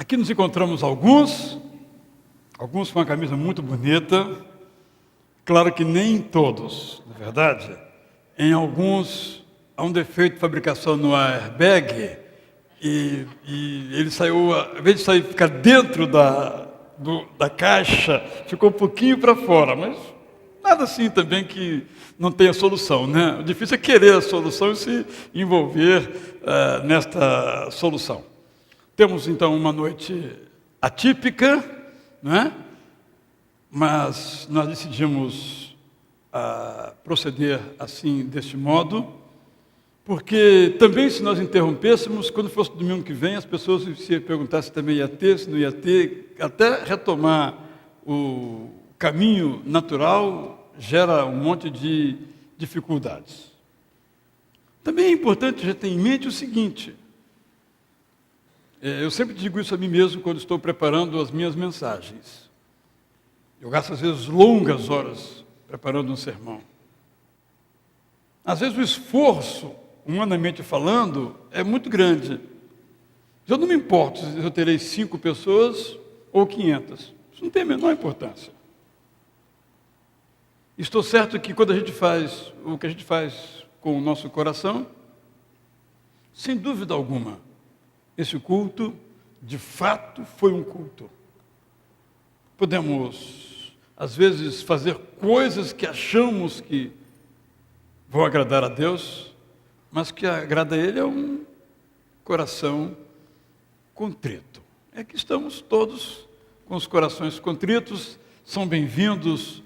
Aqui nos encontramos alguns com uma camisa muito bonita. Claro que nem todos, na verdade. Em alguns há um defeito de fabricação no airbag e ele saiu, ao invés de sair, ficar dentro da caixa, ficou um pouquinho para fora, mas nada assim também que não tenha solução, né? O difícil é querer a solução e se envolver nesta solução. Temos então uma noite atípica, né? Mas nós decidimos proceder assim, deste modo, porque também se nós interrompêssemos, quando fosse domingo que vem, as pessoas se perguntassem se também ia ter, se não ia ter, até retomar o caminho natural gera um monte de dificuldades. Também é importante a gente ter em mente o seguinte, eu sempre digo isso a mim mesmo quando estou preparando as minhas mensagens. Eu gasto, às vezes, longas horas preparando um sermão. Às vezes, o esforço, humanamente falando, é muito grande. Eu não me importo se eu terei 5 pessoas ou 500. Isso não tem a menor importância. Estou certo que quando a gente faz o que a gente faz com o nosso coração, sem dúvida alguma, esse culto, de fato, foi um culto. Podemos, às vezes, fazer coisas que achamos que vão agradar a Deus, mas que agrada a Ele é um coração contrito. É que estamos todos com os corações contritos, são bem-vindos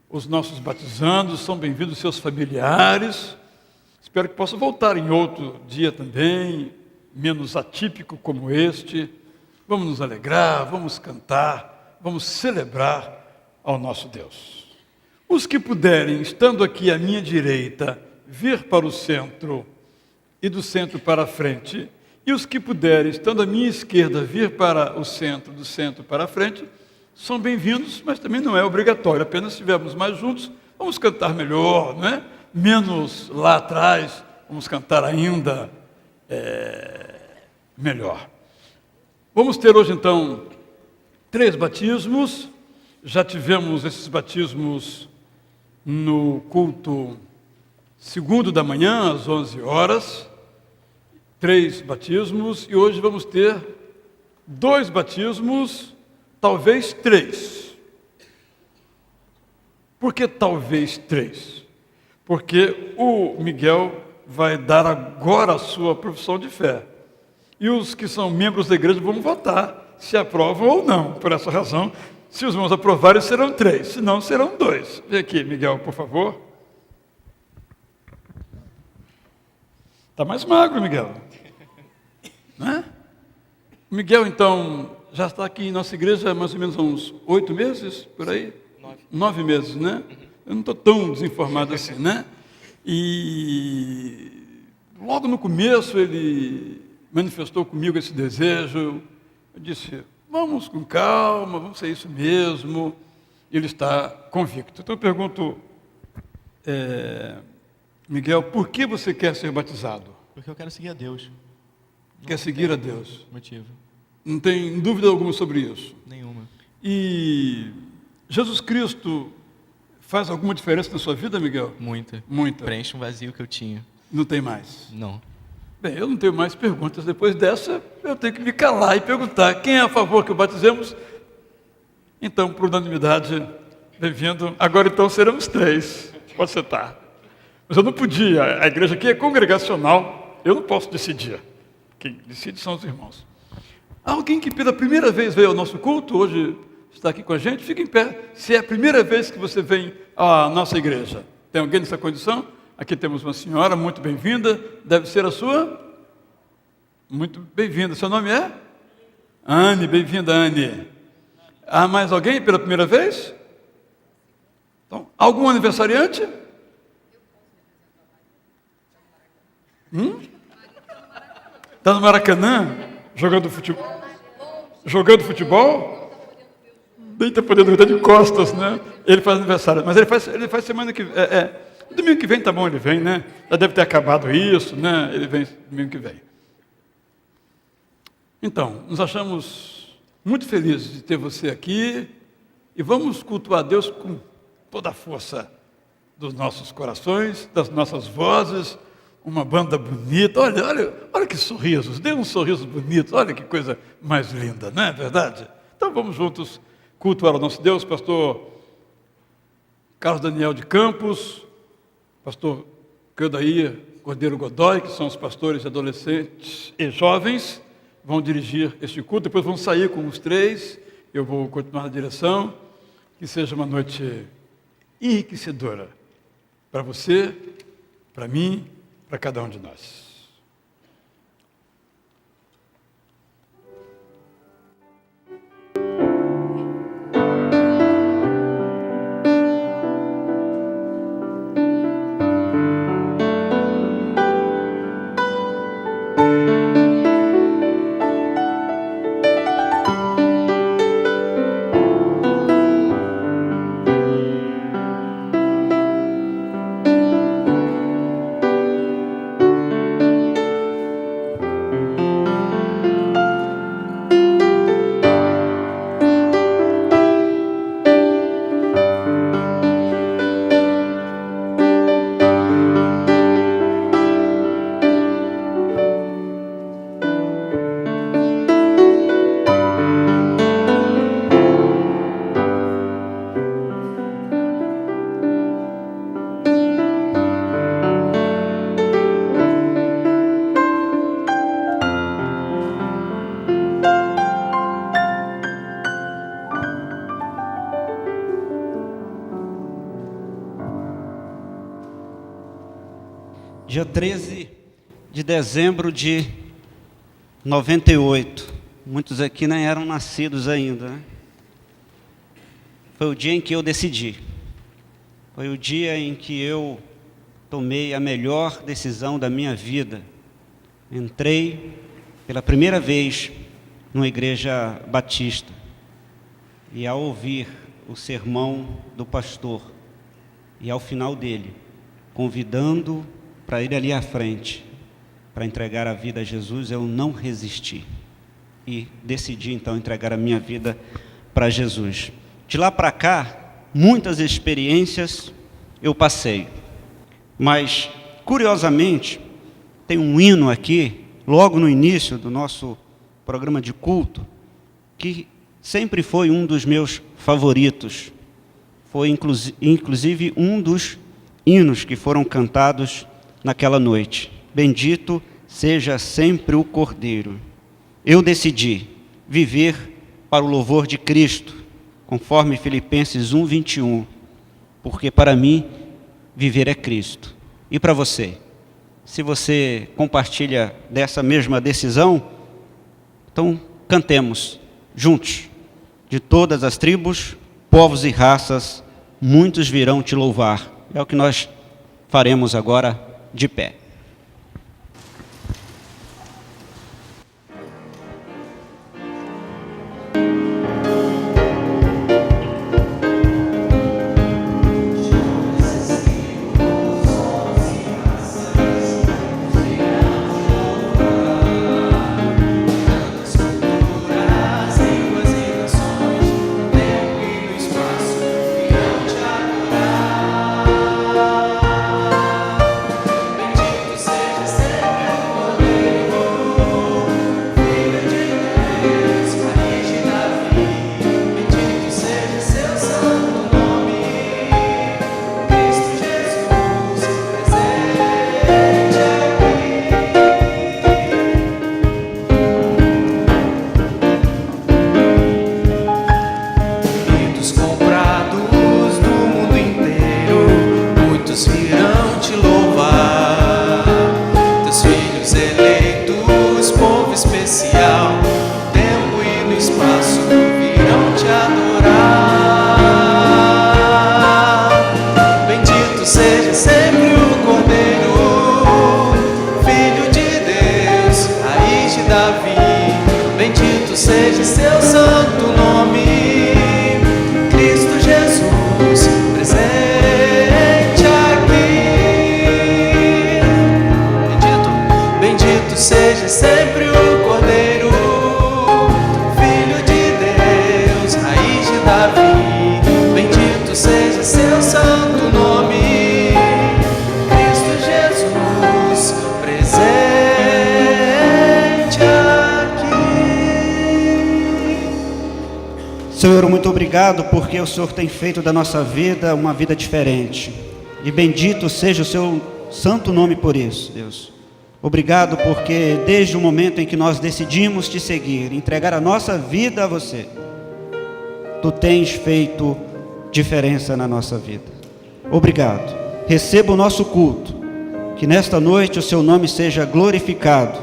os nossos batizandos, são bem-vindos seus familiares. Espero que possa voltar em outro dia também, menos atípico como este. Vamos nos alegrar, vamos cantar, vamos celebrar ao nosso Deus. Os que puderem, estando aqui à minha direita, vir para o centro e do centro para a frente, e os que puderem, estando à minha esquerda, vir para o centro, do centro para a frente, são bem-vindos, mas também não é obrigatório. Apenas se estivermos mais juntos, vamos cantar melhor, não é? Menos lá atrás, vamos cantar ainda melhor. Vamos ter hoje, então, 3 batismos. Já tivemos esses batismos no culto segundo da manhã, às 11 horas. 3 batismos. E hoje vamos ter 2 batismos, talvez 3. Por que talvez 3? Porque o Miguel vai dar agora a sua profissão de fé. E os que são membros da igreja vão votar se aprovam ou não. Por essa razão, se os irmãos aprovarem, serão 3. Se não, serão 2. Vem aqui, Miguel, por favor. Está mais magro, Miguel. Né? Miguel, então, já está aqui em nossa igreja há mais ou menos uns 8 meses, por aí? 9 meses, né? Eu não estou tão desinformado assim, né? E logo no começo ele manifestou comigo esse desejo. Eu disse, vamos com calma, vamos ser isso mesmo. Ele está convicto. Então eu pergunto, Miguel, por que você quer ser batizado? Porque eu quero seguir a Deus. Quer seguir a Deus? Motivo. Não tem dúvida alguma sobre isso? Nenhuma. E Jesus Cristo faz alguma diferença na sua vida, Miguel? Muita. Muita. Preenche um vazio que eu tinha. Não tem mais? Não. Bem, eu não tenho mais perguntas. Depois dessa, eu tenho que me calar e perguntar. Quem é a favor que o batizemos? Então, por unanimidade, bem-vindo. Agora, então, seremos 3. Pode sentar. Mas eu não podia. A igreja aqui é congregacional. Eu não posso decidir. Quem decide são os irmãos. Alguém que pela primeira vez veio ao nosso culto, hoje está aqui com a gente, fica em pé. Se é a primeira vez que você vem à nossa igreja. Tem alguém nessa condição? Aqui temos uma senhora, muito bem-vinda. Deve ser a sua? Muito bem-vinda. Seu nome é? Anne, bem-vinda, Anne. Há mais alguém pela primeira vez? Então, algum aniversariante? Está no Maracanã? Jogando futebol? Jogando futebol? Nem está podendo estar de costas, né? Ele faz aniversário, mas ele faz semana que vem. Domingo que vem tá bom, ele vem, né? Já deve ter acabado isso, né? Ele vem domingo que vem. Então, nos achamos Muito feliz de ter você aqui e vamos cultuar a Deus com toda a força dos nossos corações, das nossas vozes, uma banda bonita. Olha que sorrisos, dê um sorriso bonito, olha que coisa mais linda, não é verdade? Então vamos juntos cultuar o nosso Deus, pastor Carlos Daniel de Campos, pastor Ceudair Cordeiro Godoy, que são os pastores adolescentes e jovens, vão dirigir este culto, depois vão sair com os três, eu vou continuar na direção, que seja uma noite enriquecedora para você, para mim, para cada um de nós. Dia 13 de dezembro de 98. Muitos aqui nem eram nascidos ainda, né? Foi o dia em que eu decidi. Foi o dia em que eu tomei a melhor decisão da minha vida. Entrei pela primeira vez numa igreja batista. E ao ouvir o sermão do pastor, e ao final dele, convidando para ir ali à frente, para entregar a vida a Jesus, eu não resisti. E decidi então entregar a minha vida para Jesus. De lá para cá, muitas experiências eu passei. Mas, curiosamente, tem um hino aqui, logo no início do nosso programa de culto, que sempre foi um dos meus favoritos. Foi inclusive um dos hinos que foram cantados naquela noite. Bendito seja sempre o Cordeiro. Eu decidi viver para o louvor de Cristo, conforme Filipenses 1:21, porque para mim viver é Cristo. E para você? Se você compartilha dessa mesma decisão, então cantemos juntos. De todas as tribos, povos e raças, muitos virão te louvar. É o que nós faremos agora de pé. Bendito obrigado porque o Senhor tem feito da nossa vida uma vida diferente. E bendito seja o seu santo nome por isso, Deus. Obrigado porque desde o momento em que nós decidimos te seguir, entregar a nossa vida a você, tu tens feito diferença na nossa vida. Obrigado. Receba o nosso culto. Que nesta noite o seu nome seja glorificado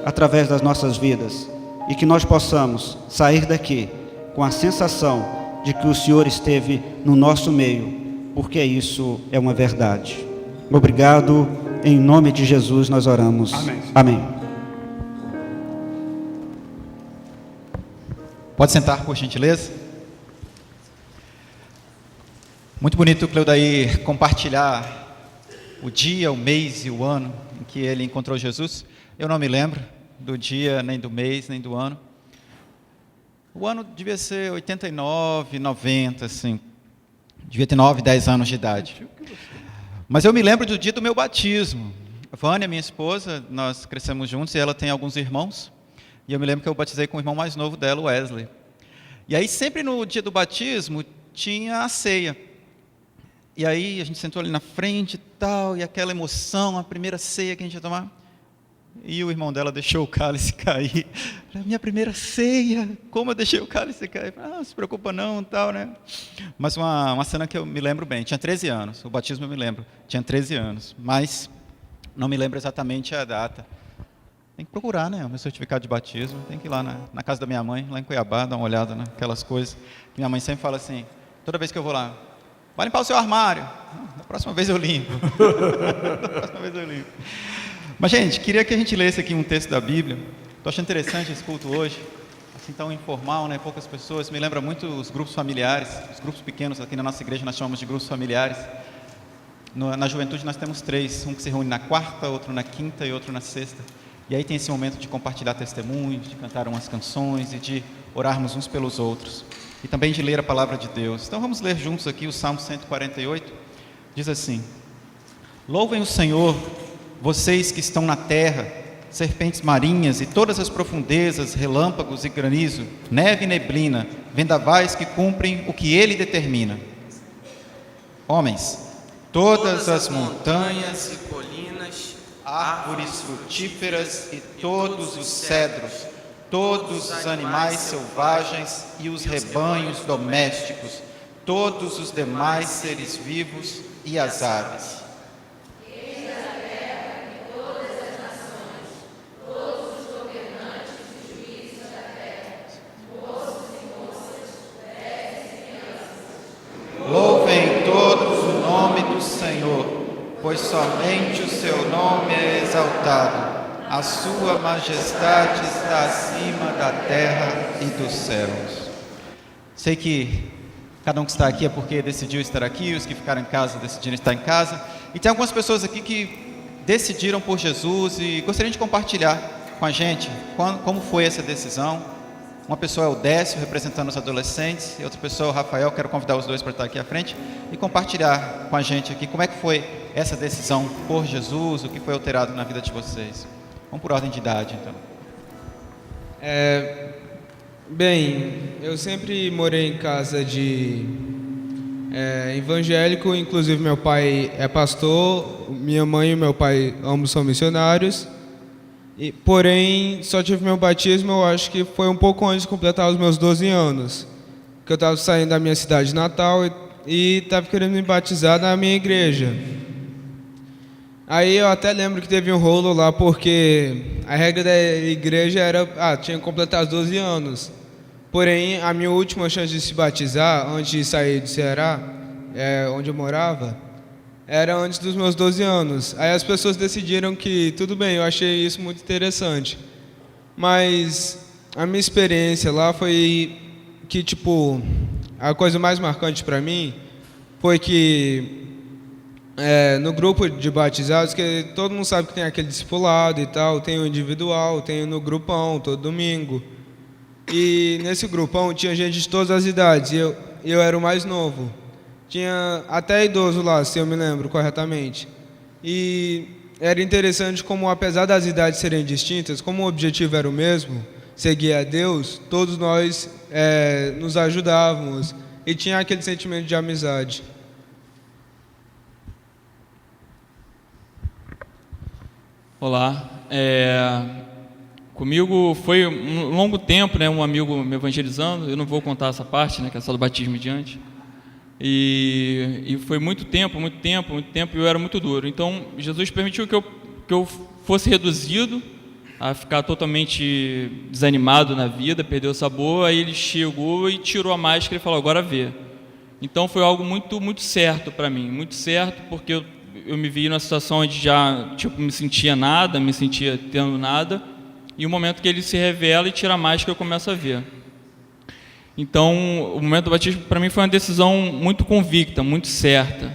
através das nossas vidas e que nós possamos sair daqui com a sensação de que o Senhor esteve no nosso meio, porque isso é uma verdade. Obrigado, em nome de Jesus nós oramos. Amém. Amém. Pode sentar, por gentileza. Muito bonito o Cleudair compartilhar o dia, o mês e o ano em que ele encontrou Jesus. Eu não me lembro do dia, nem do mês, nem do ano. O ano devia ser 89, 90, assim. Devia ter 9, 10 anos de idade. Mas eu me lembro do dia do meu batismo. A Vânia, minha esposa, nós crescemos juntos e ela tem alguns irmãos. E eu me lembro que eu batizei com o irmão mais novo dela, o Wesley. E aí sempre no dia do batismo tinha a ceia. E aí a gente sentou ali na frente e tal, e aquela emoção, a primeira ceia que a gente ia tomar. E o irmão dela deixou o cálice cair. Minha primeira ceia, como eu deixei o cálice cair? Não se preocupa não, tal, né? Mas uma cena que eu me lembro bem, tinha 13 anos, o batismo eu me lembro, tinha 13 anos, mas não me lembro exatamente a data. Tem que procurar, né, o meu certificado de batismo, tem que ir lá na casa da minha mãe, lá em Cuiabá, dar uma olhada naquelas coisas. Minha mãe sempre fala assim, toda vez que eu vou lá, vai limpar o seu armário. Da próxima vez eu limpo. Da próxima vez eu limpo. Mas, gente, queria que a gente lesse aqui um texto da Bíblia. Estou achando interessante esse culto hoje. Assim, tão informal, né? Poucas pessoas. Me lembra muito os grupos familiares, os grupos pequenos. Aqui na nossa igreja nós chamamos de grupos familiares. Na juventude nós temos 3. Um que se reúne na quarta, outro na quinta e outro na sexta. E aí tem esse momento de compartilhar testemunhos, de cantar umas canções e de orarmos uns pelos outros. E também de ler a palavra de Deus. Então vamos ler juntos aqui o Salmo 148. Diz assim: Louvem o Senhor, vocês que estão na terra, serpentes marinhas e todas as profundezas, relâmpagos e granizo, neve e neblina, vendavais que cumprem o que Ele determina. Homens, todas as montanhas e colinas, árvores frutíferas e todos os cedros, todos os animais selvagens e os rebanhos domésticos, todos os demais seres vivos e as aves. Louvem todos o nome do Senhor, pois somente o seu nome é exaltado. A sua majestade está acima da terra e dos céus. Sei que cada um que está aqui é porque decidiu estar aqui, os que ficaram em casa decidiram estar em casa. E tem algumas pessoas aqui que decidiram por Jesus e gostariam de compartilhar com a gente como foi essa decisão. Uma pessoa é o Décio, representando os adolescentes, e outra pessoa é o Rafael. Quero convidar os dois para estar aqui à frente e compartilhar com a gente aqui como é que foi essa decisão por Jesus, o que foi alterado na vida de vocês. Vamos por ordem de idade, então. Bem, eu sempre morei em casa de evangélico, inclusive meu pai é pastor, minha mãe e meu pai ambos são missionários. Porém, só tive meu batismo, eu acho que foi um pouco antes de completar os meus 12 anos. Que eu estava saindo da minha cidade natal e estava querendo me batizar na minha igreja. Aí eu até lembro que teve um rolo lá, porque a regra da igreja era, tinha que completar os 12 anos. Porém, a minha última chance de se batizar, antes de sair de Ceará, onde eu morava, era antes dos meus 12 anos. Aí as pessoas decidiram que, tudo bem, eu achei isso muito interessante. Mas a minha experiência lá foi que, a coisa mais marcante para mim foi que no grupo de batizados, que todo mundo sabe que tem aquele discipulado e tal, tem o individual, tem no grupão, todo domingo. E nesse grupão tinha gente de todas as idades, e eu era o mais novo. Tinha até idoso lá, se eu me lembro corretamente. E era interessante como, apesar das idades serem distintas, como o objetivo era o mesmo, seguir a Deus, todos nós nos ajudávamos e tinha aquele sentimento de amizade. Olá, comigo foi um longo tempo, né, um amigo me evangelizando, eu não vou contar essa parte, né, que é só do batismo em diante, e foi muito tempo, e eu era muito duro. Então, Jesus permitiu que eu fosse reduzido a ficar totalmente desanimado na vida, perder o sabor, aí ele chegou e tirou a máscara e falou, agora vê. Então, foi algo muito, muito certo para mim, muito certo, porque eu me vi numa situação onde já me sentia nada, me sentia tendo nada, e o momento que ele se revela e tira a máscara, eu começo a ver. Então, o momento do batismo para mim foi uma decisão muito convicta, muito certa.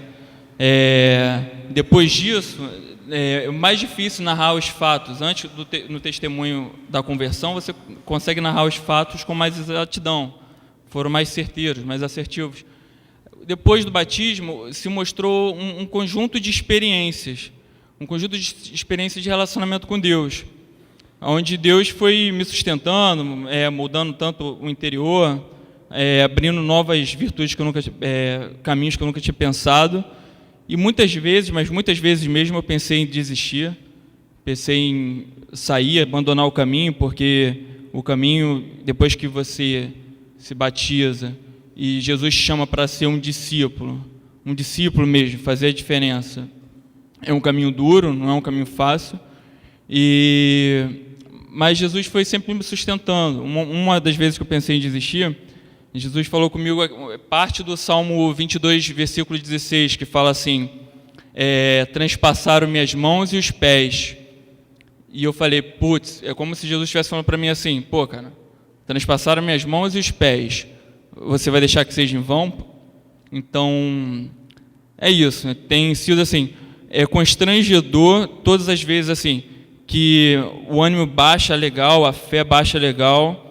Depois disso, é mais difícil narrar os fatos. Antes, no testemunho da conversão, você consegue narrar os fatos com mais exatidão. Foram mais certeiros, mais assertivos. Depois do batismo, se mostrou um conjunto de experiências, de relacionamento com Deus, onde Deus foi me sustentando, moldando tanto o interior, abrindo novas virtudes caminhos que eu nunca tinha pensado, e muitas vezes mesmo, eu pensei em desistir, pensei em sair, abandonar o caminho, porque o caminho, depois que você se batiza, e Jesus chama para ser um discípulo mesmo, fazer a diferença. É um caminho duro, não é um caminho fácil, mas Jesus foi sempre me sustentando. Uma das vezes que eu pensei em desistir, Jesus falou comigo, parte do Salmo 22, versículo 16, que fala assim, transpassaram minhas mãos e os pés. E eu falei, putz, é como se Jesus estivesse falando para mim assim, pô, cara, transpassaram minhas mãos e os pés. Você vai deixar que seja em vão? Então, é isso, né? Tem sido assim, constrangedor todas as vezes assim, que o ânimo baixa legal, a fé baixa legal,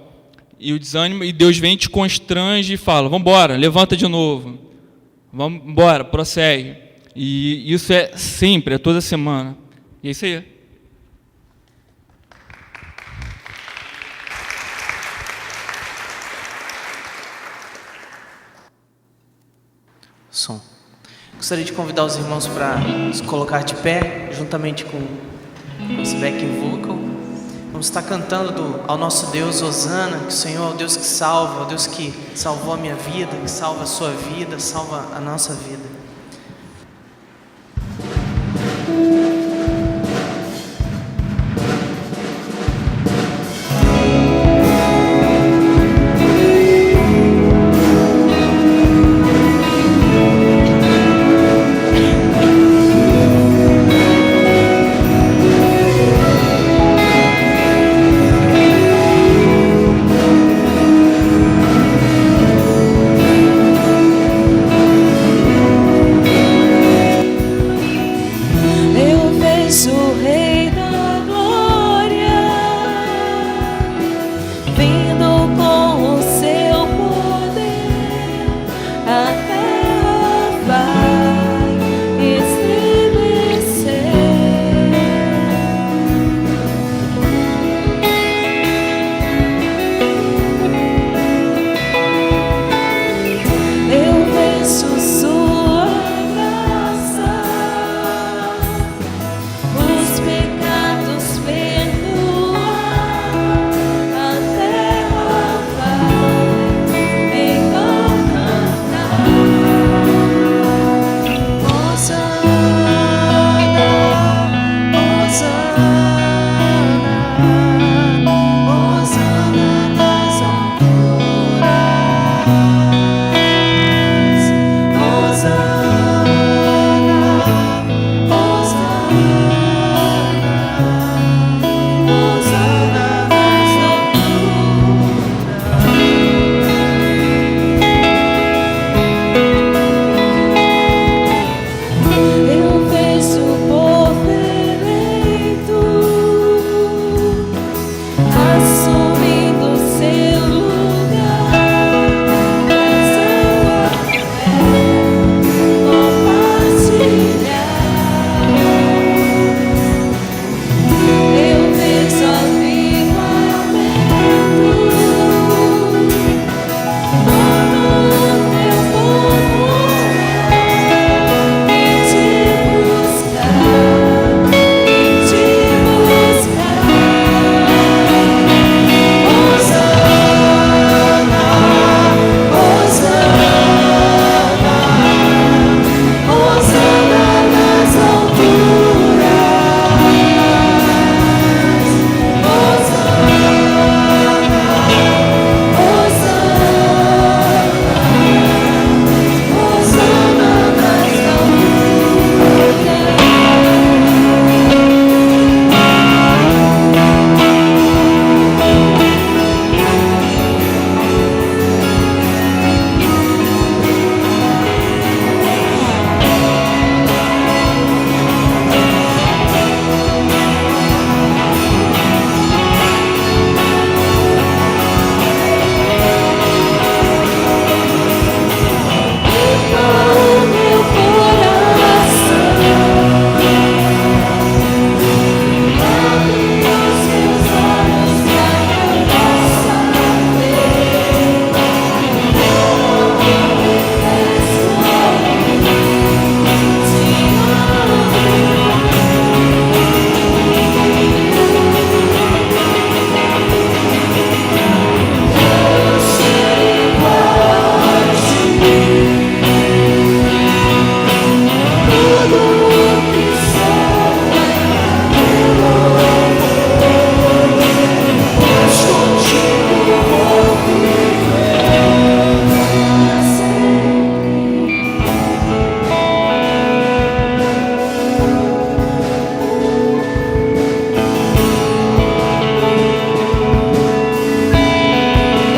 e o desânimo, e Deus vem, te constrange e fala, vamos embora, levanta de novo, vamos embora, prossegue. E isso é sempre, é toda semana. E é isso aí. Som. Gostaria de convidar os irmãos para se colocar de pé, juntamente com esse backing vocal. Vamos estar cantando ao nosso Deus, Hosana, que o Senhor é o Deus que salva, é o Deus que salvou a minha vida, que salva a sua vida, salva a nossa vida. Sua graça, os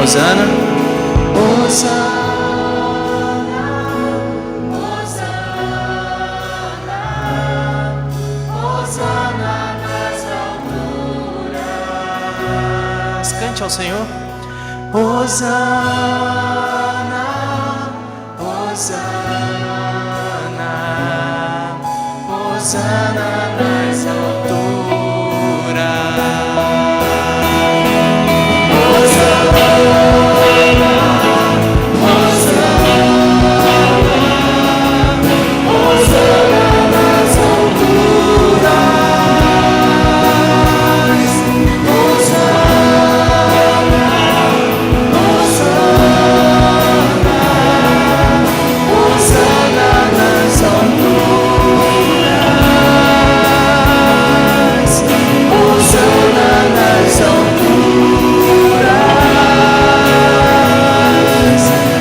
Hosana. Cante ao Senhor. Hosana, Hosana, Hosana nas alturas. Hosana, Hosana,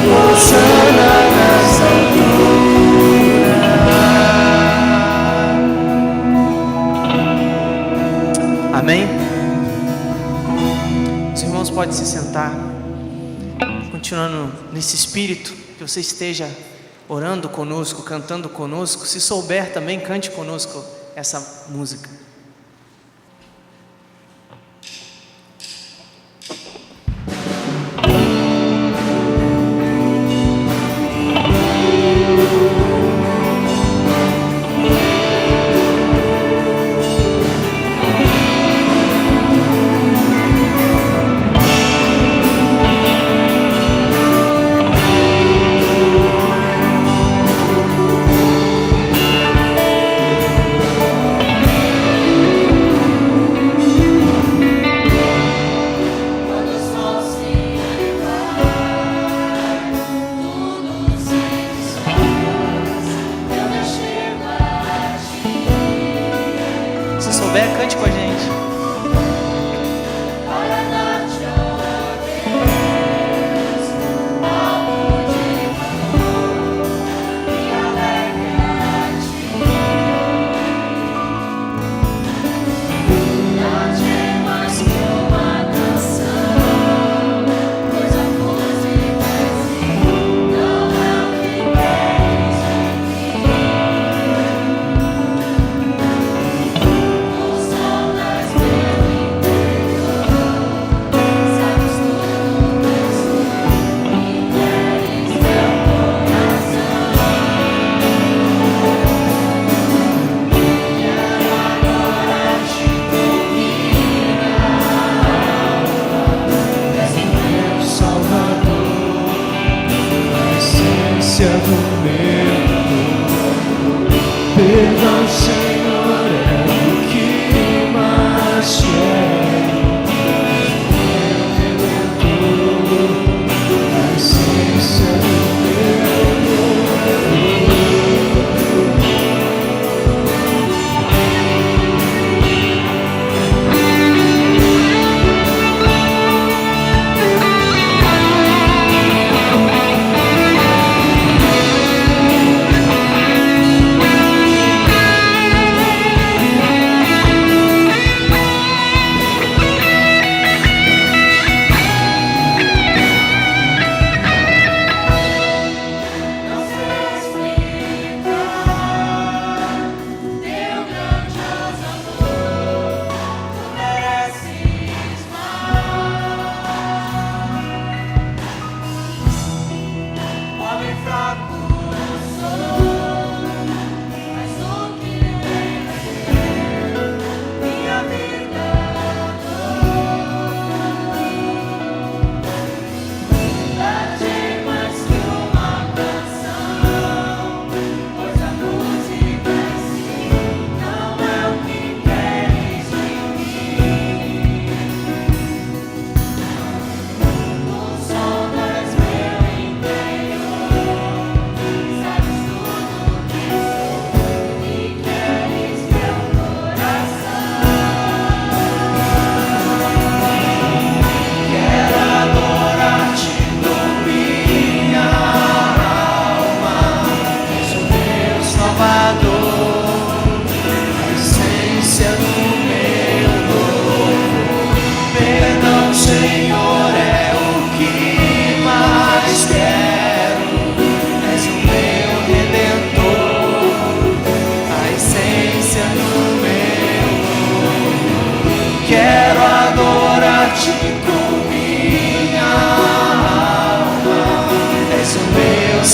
Hosana nas alturas. Amém? Os irmãos podem se sentar. Continuando nesse espírito, que você esteja orando conosco, cantando conosco. Se souber também, cante conosco essa música. Se souber, cante com a gente. O sol das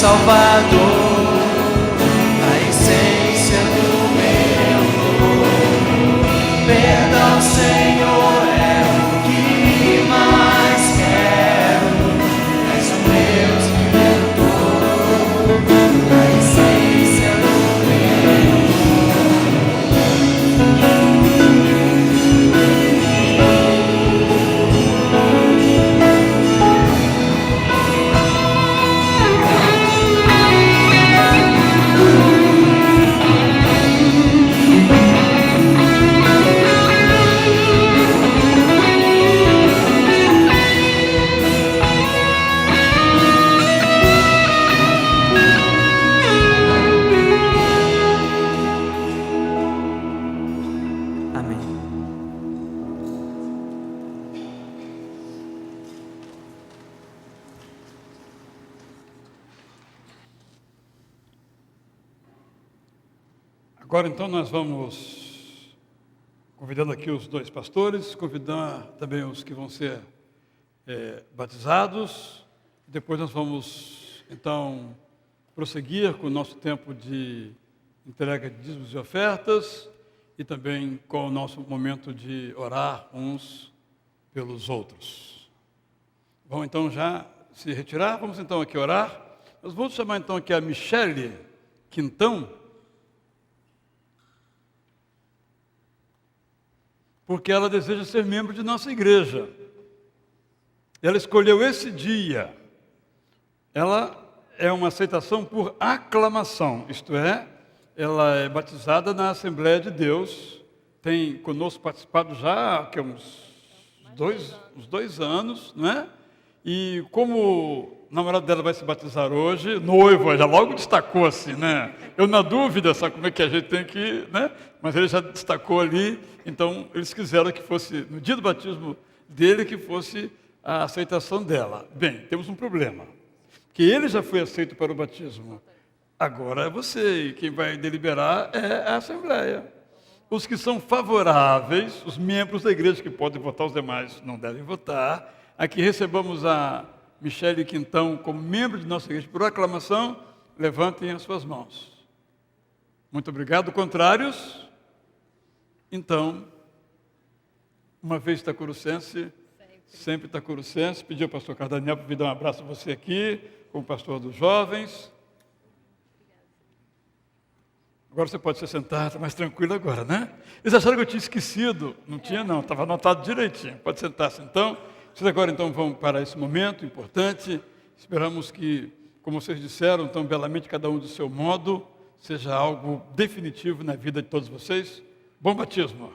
Salvador, a essência do meu louvor. Perdão, Senhor, é o que mais quero. És o Deus que redentor, a essência do Amém. Agora então nós vamos convidando aqui os dois pastores, convidar também os que vão ser batizados. Depois nós vamos então prosseguir com o nosso tempo de entrega de dízimos e ofertas e também com o nosso momento de orar uns pelos outros. Vamos então já se retirar, vamos então aqui orar. Nós vamos chamar então aqui a Michele Quintão, porque ela deseja ser membro de nossa igreja. Ela escolheu esse dia. Ela é uma aceitação por aclamação, isto é, ela é batizada na Assembleia de Deus, tem conosco participado já há uns 2 anos, não é? E como o namorado dela vai se batizar hoje, noivo, já logo destacou assim, né? Eu na dúvida, sabe como é que a gente tem que, né? Mas ele já destacou ali, então eles quiseram que fosse, no dia do batismo dele, que fosse a aceitação dela. Bem, temos um problema, que ele já foi aceito para o batismo. Agora é você, e quem vai deliberar é a Assembleia. Os que são favoráveis, os membros da igreja que podem votar, os demais não devem votar. Aqui recebamos a Michele Quintão como membro de nossa igreja por aclamação, levantem as suas mãos. Muito obrigado. Contrários? Então, uma vez itacurucense, sempre itacurucense. Pedi ao pastor Cardaniel para vir dar um abraço a você aqui, como pastor dos jovens. Agora você pode se sentar, está mais tranquilo agora, né? Eles acharam que eu tinha esquecido. Não tinha, não. Estava anotado direitinho. Pode sentar-se, então. Vocês agora, então, vão para esse momento importante. Esperamos que, como vocês disseram tão belamente, cada um do seu modo, seja algo definitivo na vida de todos vocês. Bom batismo.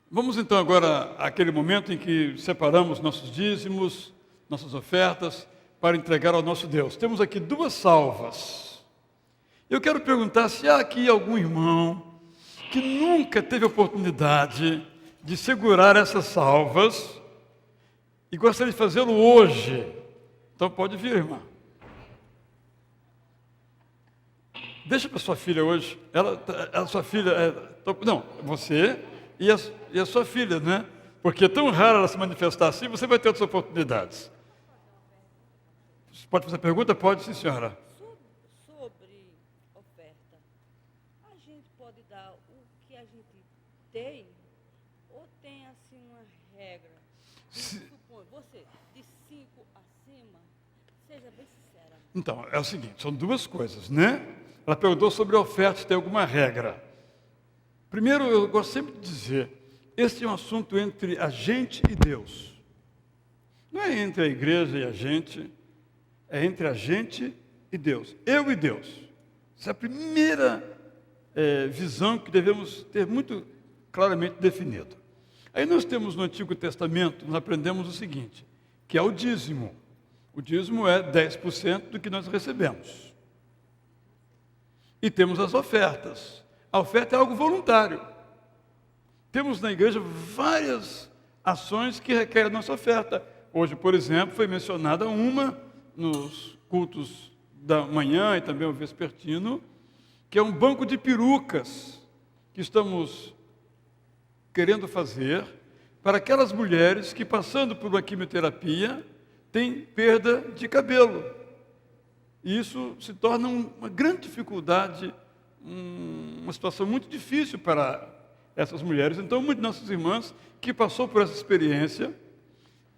Vamos, então, agora àquele momento em que separamos nossos dízimos, nossas ofertas, para entregar ao nosso Deus. Temos aqui 2 salvas. Eu quero perguntar se há aqui algum irmão que nunca teve oportunidade de segurar essas salvas e gostaria de fazê-lo hoje. Então pode vir, irmã. Deixa para sua filha hoje. A sua filha, não, você e a sua filha, né? Porque é tão raro ela se manifestar assim, você vai ter outras oportunidades. Pode fazer pergunta? Pode, sim, senhora. Sobre oferta, a gente pode dar o que a gente tem ou tem assim uma regra? Supõe, você, de 5 acima, seja bem sincera. Então, é o seguinte, são 2 coisas, né? Ela perguntou sobre a oferta, se tem alguma regra. Primeiro, eu gosto sempre de dizer, este é um assunto entre a gente e Deus. Não é entre a igreja e a gente, é entre a gente e Deus. Eu e Deus. Essa é a primeira visão que devemos ter muito claramente definido. Aí nós temos no Antigo Testamento, nós aprendemos o seguinte, que é o dízimo. O dízimo é 10% do que nós recebemos. E temos as ofertas. A oferta é algo voluntário. Temos na igreja várias ações que requerem a nossa oferta. Hoje, por exemplo, foi mencionada uma nos cultos da manhã e também o vespertino, que é um banco de perucas que estamos querendo fazer para aquelas mulheres que, passando por uma quimioterapia, tem perda de cabelo. E isso se torna uma grande dificuldade, uma situação muito difícil para essas mulheres. Então, uma de nossas irmãs que passou por essa experiência,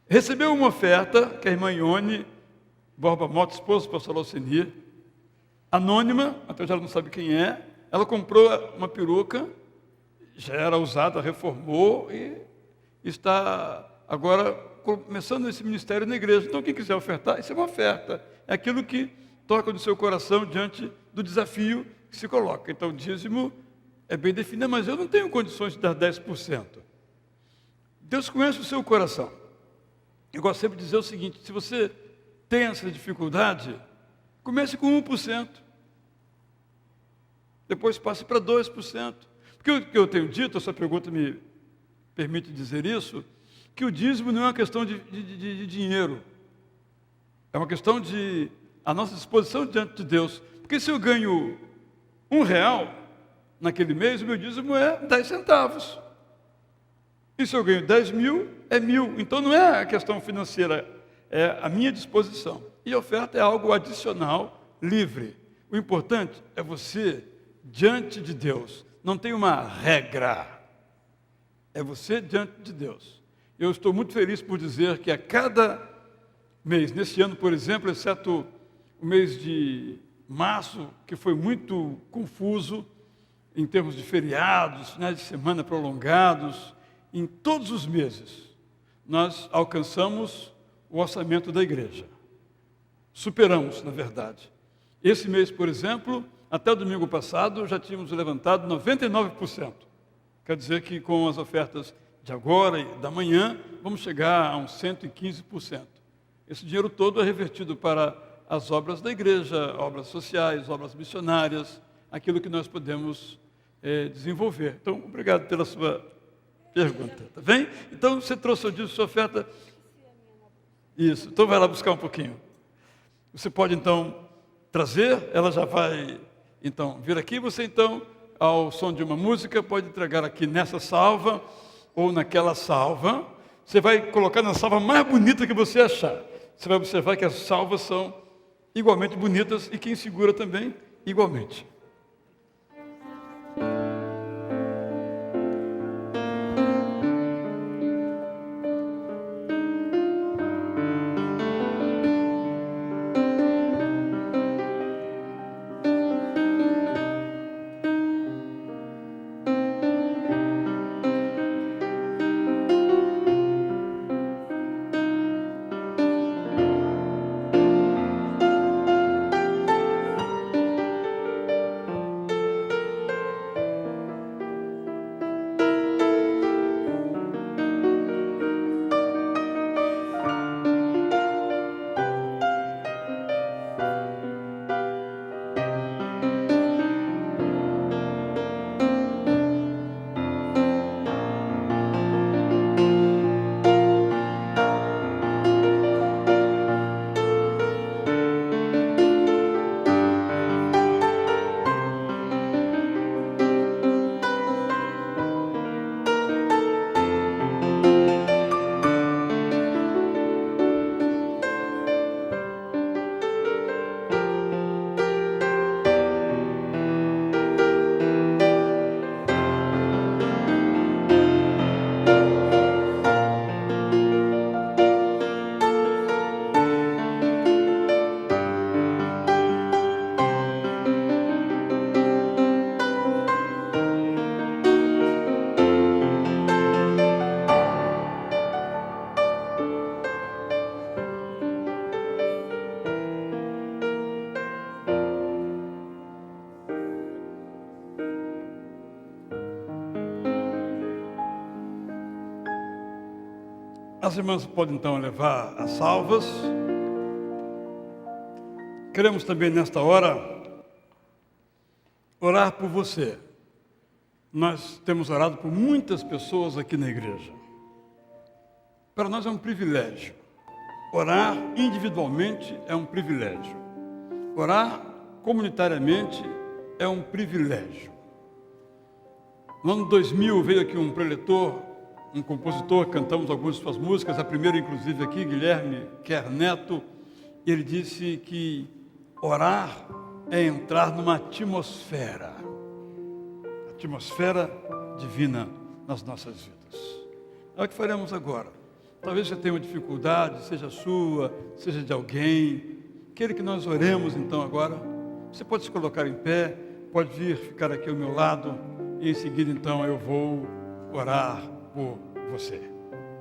recebeu uma oferta que a irmã Ione Borba Mota, esposa do pastor Alcenir, anônima, até hoje ela não sabe quem é, ela comprou uma peruca, já era usada, reformou e está agora começando esse ministério na igreja. Então, quem quiser ofertar, isso é uma oferta. É aquilo que toca no seu coração diante do desafio que se coloca. Então, o dízimo é bem definido, mas eu não tenho condições de dar 10%. Deus conhece o seu coração. Eu gosto sempre de dizer o seguinte: se você tem essa dificuldade, comece com 1%. Depois passe para 2%. Porque o que eu tenho dito, essa pergunta me permite dizer isso, que o dízimo não é uma questão de dinheiro. É uma questão de a nossa disposição diante de Deus. Porque se eu ganho R$1 naquele mês, o meu dízimo é 10 centavos. E se eu ganho 10 mil, é 1.000. Então não é a questão financeira, é a minha disposição. E a oferta é algo adicional, livre. O importante é você, diante de Deus, não tem uma regra. É você diante de Deus. Eu estou muito feliz por dizer que a cada mês, nesse ano, por exemplo, exceto o mês de março, que foi muito confuso, em termos de feriados, finais de semana prolongados, em todos os meses, nós alcançamos o orçamento da igreja. Superamos, na verdade. Esse mês, por exemplo, até o domingo passado, já tínhamos levantado 99%. Quer dizer que com as ofertas de agora e da manhã, vamos chegar a uns 115%. Esse dinheiro todo é revertido para as obras da igreja, obras sociais, obras missionárias, aquilo que nós podemos desenvolver. Então, obrigado pela sua pergunta, tá bem? Então, você trouxe o dízimo, sua oferta. Isso, então vai lá buscar um pouquinho. Você pode, então, trazer, ela já vai, então, vir aqui. Você, então, ao som de uma música, pode entregar aqui nessa salva ou naquela salva. Você vai colocar na salva mais bonita que você achar. Você vai observar que as salvas são igualmente bonitas e quem segura também, igualmente. As irmãs podem então levar as salvas. Queremos também nesta hora orar por você. Nós temos orado por muitas pessoas aqui na igreja. Para nós é um privilégio. Orar individualmente é um privilégio. Orar comunitariamente é um privilégio. No ano 2000 veio aqui um preletor um compositor, cantamos algumas de suas músicas, a primeira inclusive aqui, Guilherme Quer Neto, ele disse que orar é entrar numa atmosfera divina nas nossas vidas. É o que faremos agora. Talvez você tenha uma dificuldade, seja sua, seja de alguém, queira que nós oremos então agora. Você pode se colocar em pé, pode vir ficar aqui ao meu lado, e em seguida então eu vou orar por você.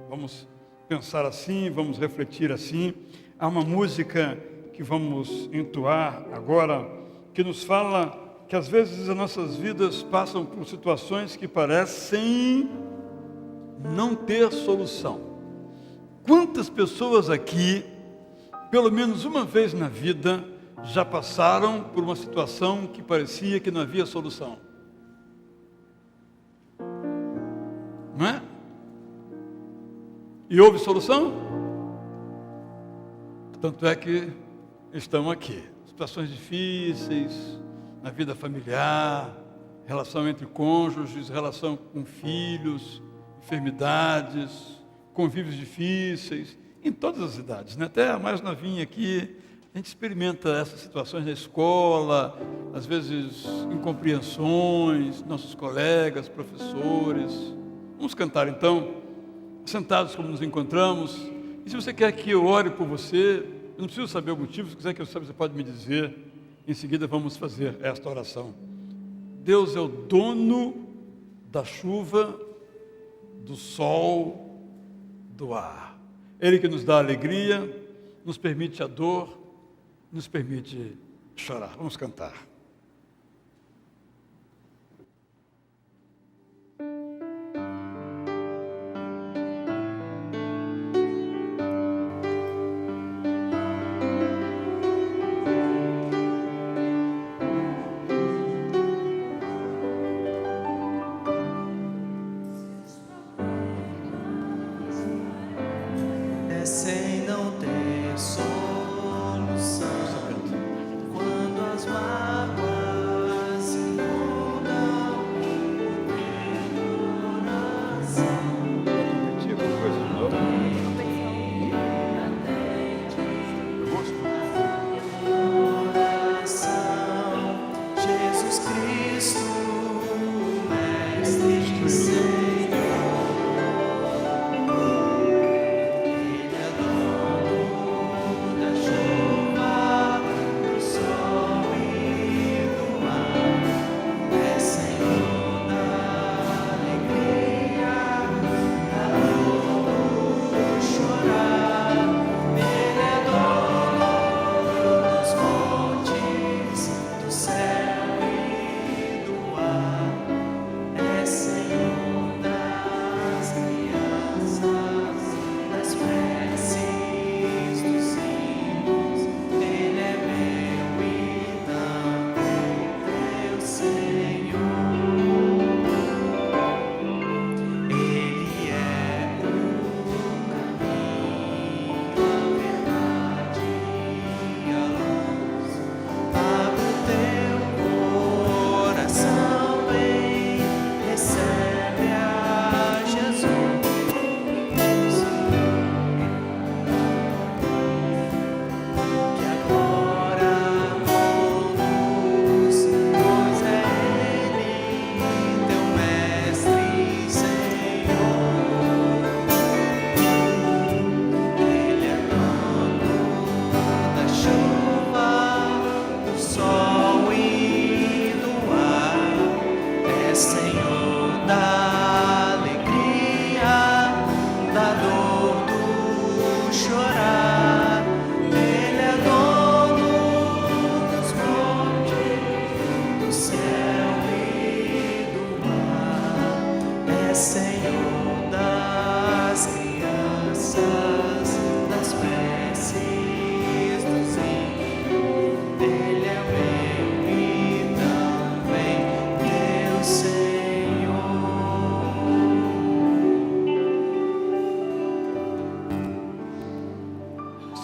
Vamos pensar assim, vamos refletir assim. Há uma música que vamos entoar agora, que nos fala que às vezes as nossas vidas passam por situações que parecem não ter solução. Quantas pessoas aqui, pelo menos uma vez na vida, já passaram por uma situação que parecia que não havia solução? Não é? E houve solução? Tanto é que estão aqui. Situações difíceis na vida familiar, relação entre cônjuges, relação com filhos, enfermidades, convívios difíceis, em todas as idades, né? Até a mais novinha aqui, a gente experimenta essas situações na escola, às vezes incompreensões, nossos colegas, professores. Vamos cantar então, sentados como nos encontramos. E se você quer que eu ore por você, eu não preciso saber o motivo, se quiser que eu saiba, você pode me dizer. Em seguida vamos fazer esta oração. Deus é o dono da chuva, do sol, do ar. Ele que nos dá alegria, nos permite a dor, nos permite chorar. Vamos cantar. Sem não ter solução, quando as mágoas inundam o meu coração. Jesus Cristo, Mestre e Senhor.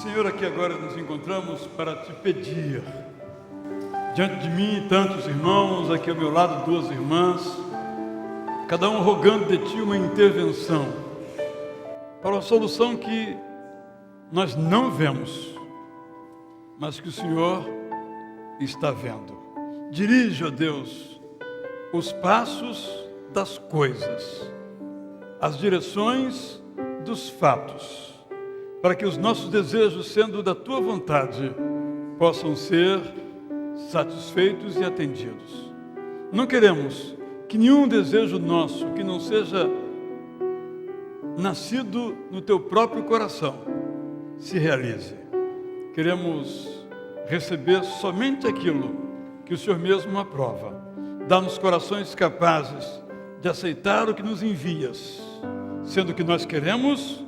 Senhor, aqui agora nos encontramos para te pedir. Diante de mim, tantos irmãos, aqui ao meu lado, duas irmãs. cada um rogando de Ti uma intervenção para uma solução que nós não vemos, mas que o Senhor está vendo. Dirige, ó Deus, os passos das coisas, as direções dos fatos, para que os nossos desejos, sendo da Tua vontade, possam ser satisfeitos e atendidos. Não queremos que nenhum desejo nosso que não seja nascido no Teu próprio coração se realize. Queremos receber somente aquilo que o Senhor mesmo aprova. Dá-nos corações capazes de aceitar o que nos envias, sendo que nós queremos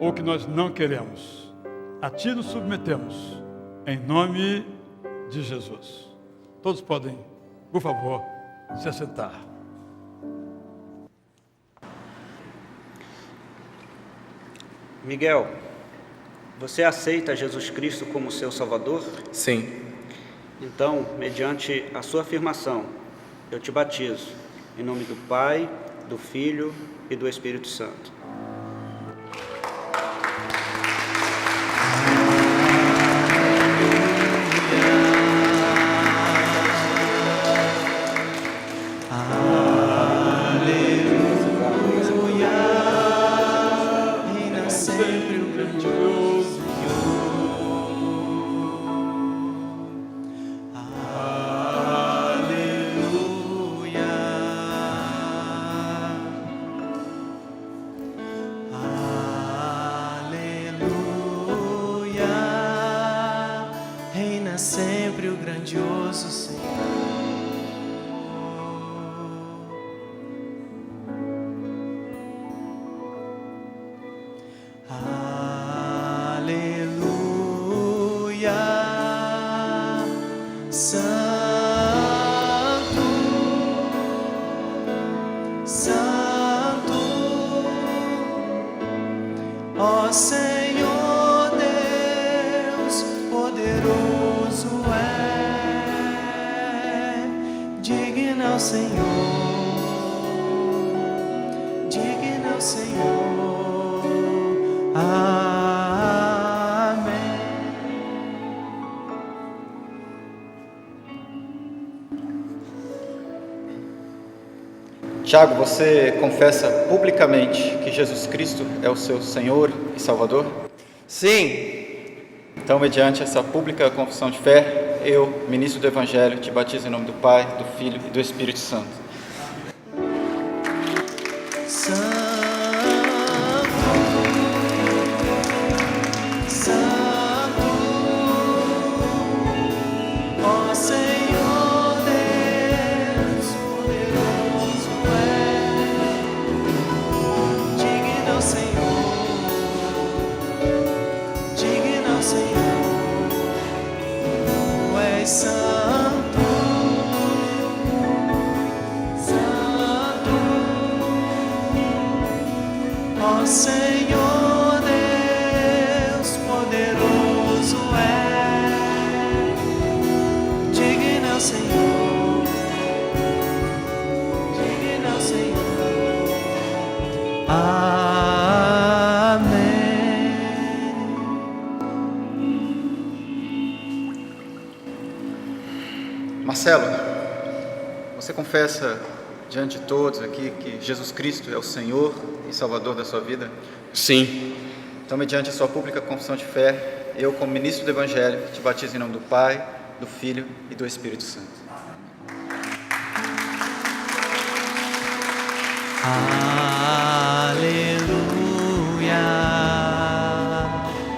ou que nós não queremos. A Ti nos submetemos, em nome de Jesus. Todos podem, por favor, se assentar. Miguel, você aceita Jesus Cristo como seu Salvador? Sim. Então, mediante a sua afirmação, eu te batizo, em nome do Pai, do Filho e do Espírito Santo. Sempre o grandioso Senhor. Aleluia, Santo, Santo, ó Senhor Deus poderoso é, digno é o Senhor, digno é o Senhor. Amém. Tiago, você confessa publicamente que Jesus Cristo é o seu Senhor e Salvador? Sim. Então, mediante essa pública confissão de fé, eu, ministro do Evangelho, te batizo em nome do Pai, do Filho e do Espírito Santo. Santo, Santo, ó Senhor Deus poderoso é, digno é o Senhor, digno é o Senhor, Tu és santo, santo, ó Senhor Deus poderoso é, digno é o Senhor, digno é o Senhor. Amém. Marcelo, você confessa diante de todos aqui que Jesus Cristo é o Senhor e Salvador da sua vida? Sim. Então, mediante a sua pública confissão de fé, eu, como ministro do Evangelho, te batizo em nome do Pai, do Filho e do Espírito Santo. Aleluia.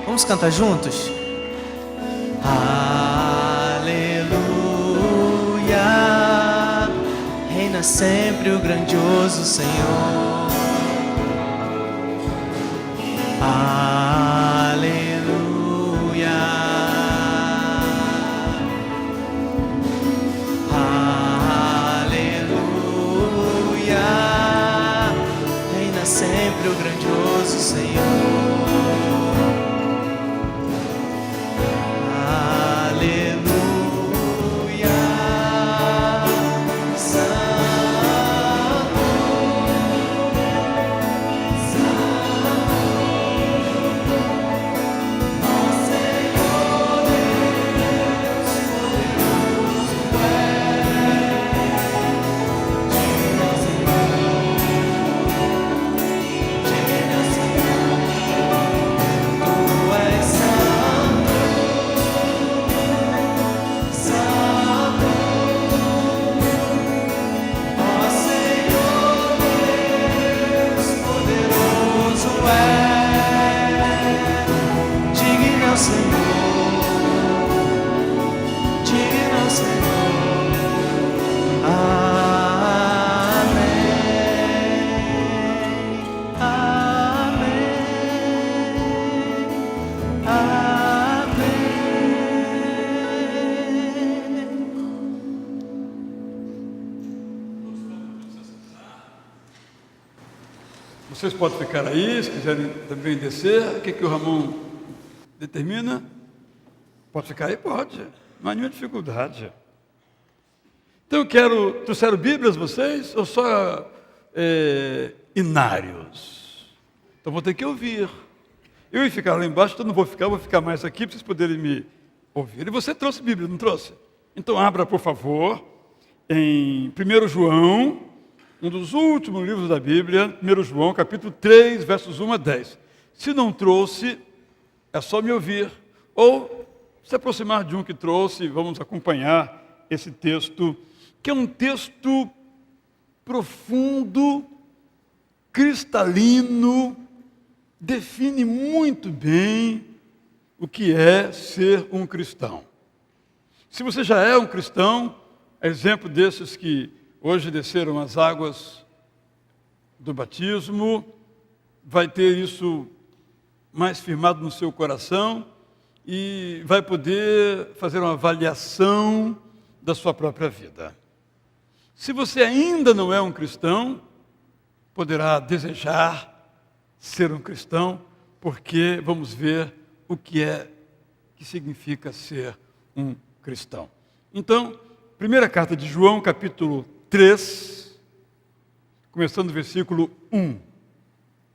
Vamos cantar juntos? Aleluia. Reina sempre o grandioso Senhor. Aleluia. Aleluia. Reina sempre o grandioso Senhor. Aleluia. Santo, Vocês podem ficar aí, se quiserem também descer. O que o Ramon determina? Pode ficar aí? Pode. Não há nenhuma dificuldade. Então trouxeram Bíblias vocês ou só inários? Então vou ter que ouvir. Eu ia ficar lá embaixo, então não vou ficar mais aqui para vocês poderem me ouvir. E você trouxe Bíblia, não trouxe? Então abra, por favor, em 1 João, um dos últimos livros da Bíblia, 1 João, capítulo 3, versos 1 a 10. Se não trouxe, é só me ouvir. Ou se aproximar de um que trouxe, vamos acompanhar esse texto, que é um texto profundo, cristalino, define muito bem o que é ser um cristão. Se você já é um cristão, é exemplo desses que hoje desceram as águas do batismo, vai ter isso mais firmado no seu coração e vai poder fazer uma avaliação da sua própria vida. Se você ainda não é um cristão, poderá desejar ser um cristão, porque vamos ver o que significa ser um cristão. Então, primeira carta de João, capítulo 3, começando no versículo 1.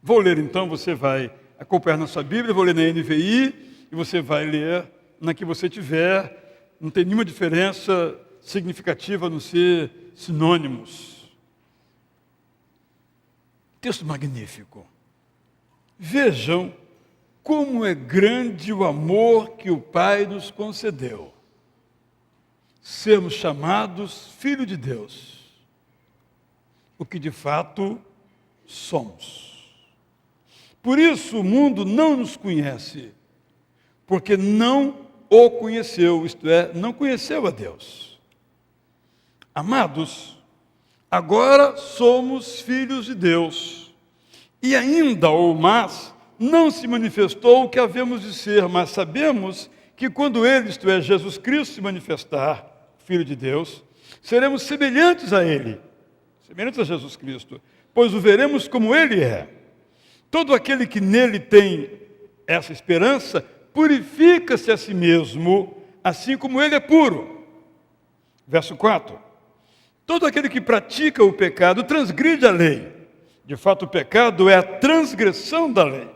Vou ler então, você vai acompanhar na sua Bíblia, vou ler na NVI, e você vai ler na que você tiver, não tem nenhuma diferença significativa a não ser sinônimos. Texto magnífico. Vejam como é grande o amor que o Pai nos concedeu. Sermos chamados filhos de Deus, o que de fato somos. Por isso o mundo não nos conhece, porque não o conheceu, isto é, não conheceu a Deus. Amados, agora somos filhos de Deus, e ainda ou mais, não se manifestou o que havemos de ser, mas sabemos que quando Ele, isto é, Jesus Cristo, se manifestar, Filho de Deus, seremos semelhantes a Ele, semelhantes a Jesus Cristo, pois o veremos como Ele é. Todo aquele que nele tem essa esperança, purifica-se a si mesmo, assim como Ele é puro. Verso 4. Todo aquele que pratica o pecado transgride a lei. De fato, o pecado é a transgressão da lei.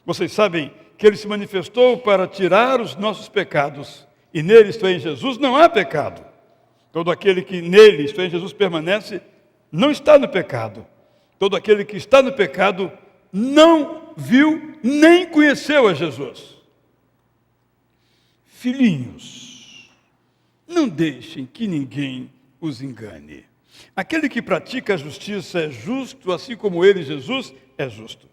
Vocês sabem que Ele se manifestou para tirar os nossos pecados, e nele, isto é, em Jesus, não há pecado. Todo aquele que nele, isto é, em Jesus, permanece, não está no pecado. Todo aquele que está no pecado não viu nem conheceu a Jesus. Filhinhos, não deixem que ninguém os engane. Aquele que pratica a justiça é justo, assim como ele, Jesus, é justo.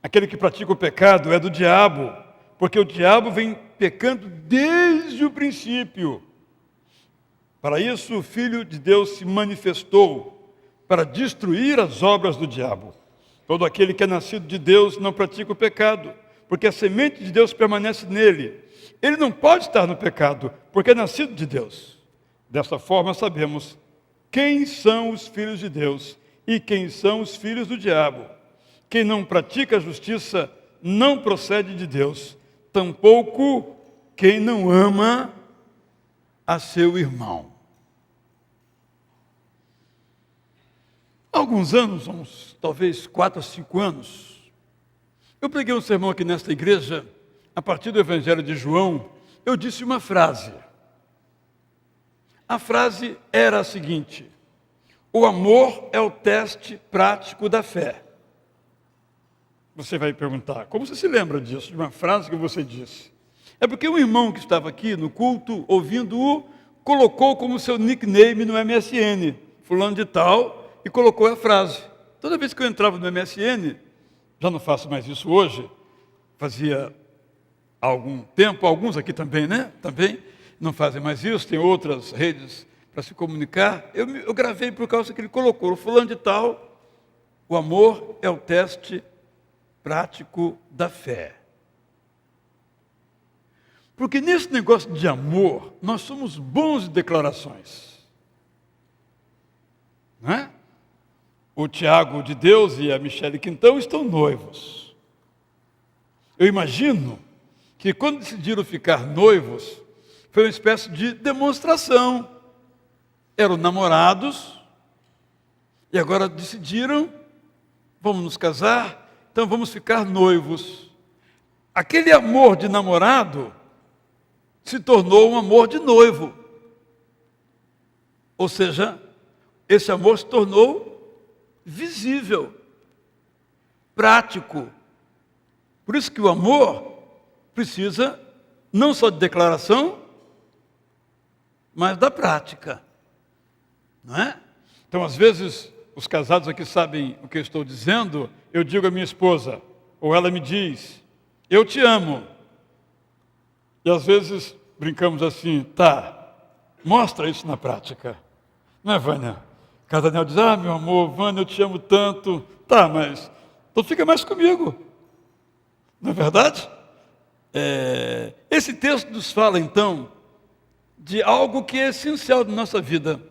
Aquele que pratica o pecado é do diabo, porque o diabo vem pecando desde o princípio. Para isso, o Filho de Deus se manifestou, para destruir as obras do diabo. Todo aquele que é nascido de Deus não pratica o pecado, porque a semente de Deus permanece nele. Ele não pode estar no pecado, porque é nascido de Deus. Dessa forma, sabemos quem são os filhos de Deus e quem são os filhos do diabo. Quem não pratica a justiça não procede de Deus, tampouco quem não ama a seu irmão. Há alguns anos, uns talvez 4 a 5 anos, eu preguei um sermão aqui nesta igreja, a partir do Evangelho de João, eu disse uma frase. A frase era a seguinte: o amor é o teste prático da fé. Você vai perguntar, como você se lembra disso, de uma frase que você disse? É porque um irmão que estava aqui no culto, ouvindo-o, colocou como seu nickname no MSN, fulano de tal, e colocou a frase. Toda vez que eu entrava no MSN, já não faço mais isso hoje, fazia há algum tempo, alguns aqui também, né? Também não fazem mais isso, tem outras redes para se comunicar. Eu gravei por causa que ele colocou, o fulano de tal, o amor é o teste prático da fé. Porque nesse negócio de amor, nós somos bons de declarações. Não é? o Tiago de Deus e a Michele Quintão estão noivos. Eu imagino que quando decidiram ficar noivos, foi uma espécie de demonstração. Eram namorados e agora decidiram, vamos nos casar, então vamos ficar noivos. Aquele amor de namorado se tornou um amor de noivo. Ou seja, esse amor se tornou visível, prático. Por isso que o amor precisa não só de declaração, mas da prática. Não é? Então, às vezes, os casados aqui sabem o que eu estou dizendo. Eu digo à minha esposa, ou ela me diz, eu te amo. E às vezes brincamos assim, tá, mostra isso na prática. Não é, Vânia? Cada Daniel diz, meu amor, Vânia, eu te amo tanto. Tá, mas então fica mais comigo. Não é verdade? Esse texto nos fala, então, de algo que é essencial da nossa vida,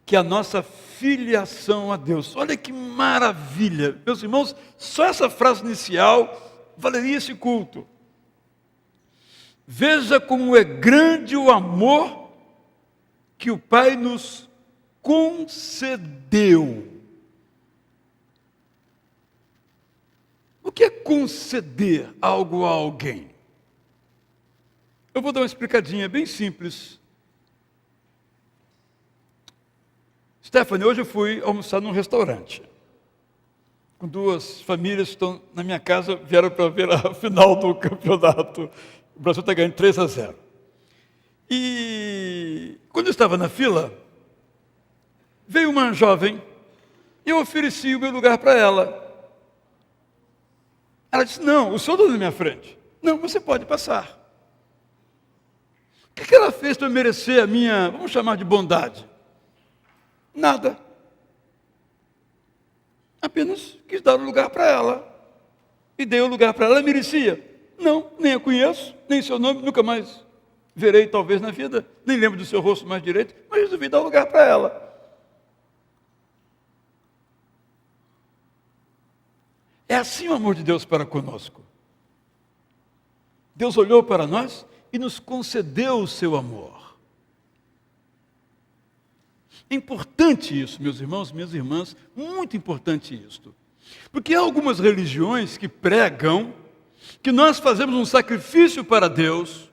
que é a nossa filiação a Deus. Olha que maravilha. Meus irmãos, só essa frase inicial valeria esse culto. Veja como é grande o amor que o Pai nos concedeu. O que é conceder algo a alguém? Eu vou dar uma explicadinha bem simples. Stephanie, hoje eu fui almoçar num restaurante. Com duas famílias que estão na minha casa, vieram para ver a final do campeonato. O Brasil está ganhando 3-0. E quando eu estava na fila, veio uma jovem e eu ofereci o meu lugar para ela. Ela disse, não, o senhor está na minha frente. Não, você pode passar. O que ela fez para merecer a minha, vamos chamar de bondade? Nada. Apenas quis dar o lugar para ela. E dei o lugar para ela. Ela merecia? Não, nem a conheço, nem seu nome, nunca mais verei talvez na vida, nem lembro do seu rosto mais direito, mas resolvi dar o lugar para ela. É assim o amor de Deus para conosco. Deus olhou para nós e nos concedeu o seu amor. É importante isso, meus irmãos, minhas irmãs, muito importante isso. Porque há algumas religiões que pregam que nós fazemos um sacrifício para Deus.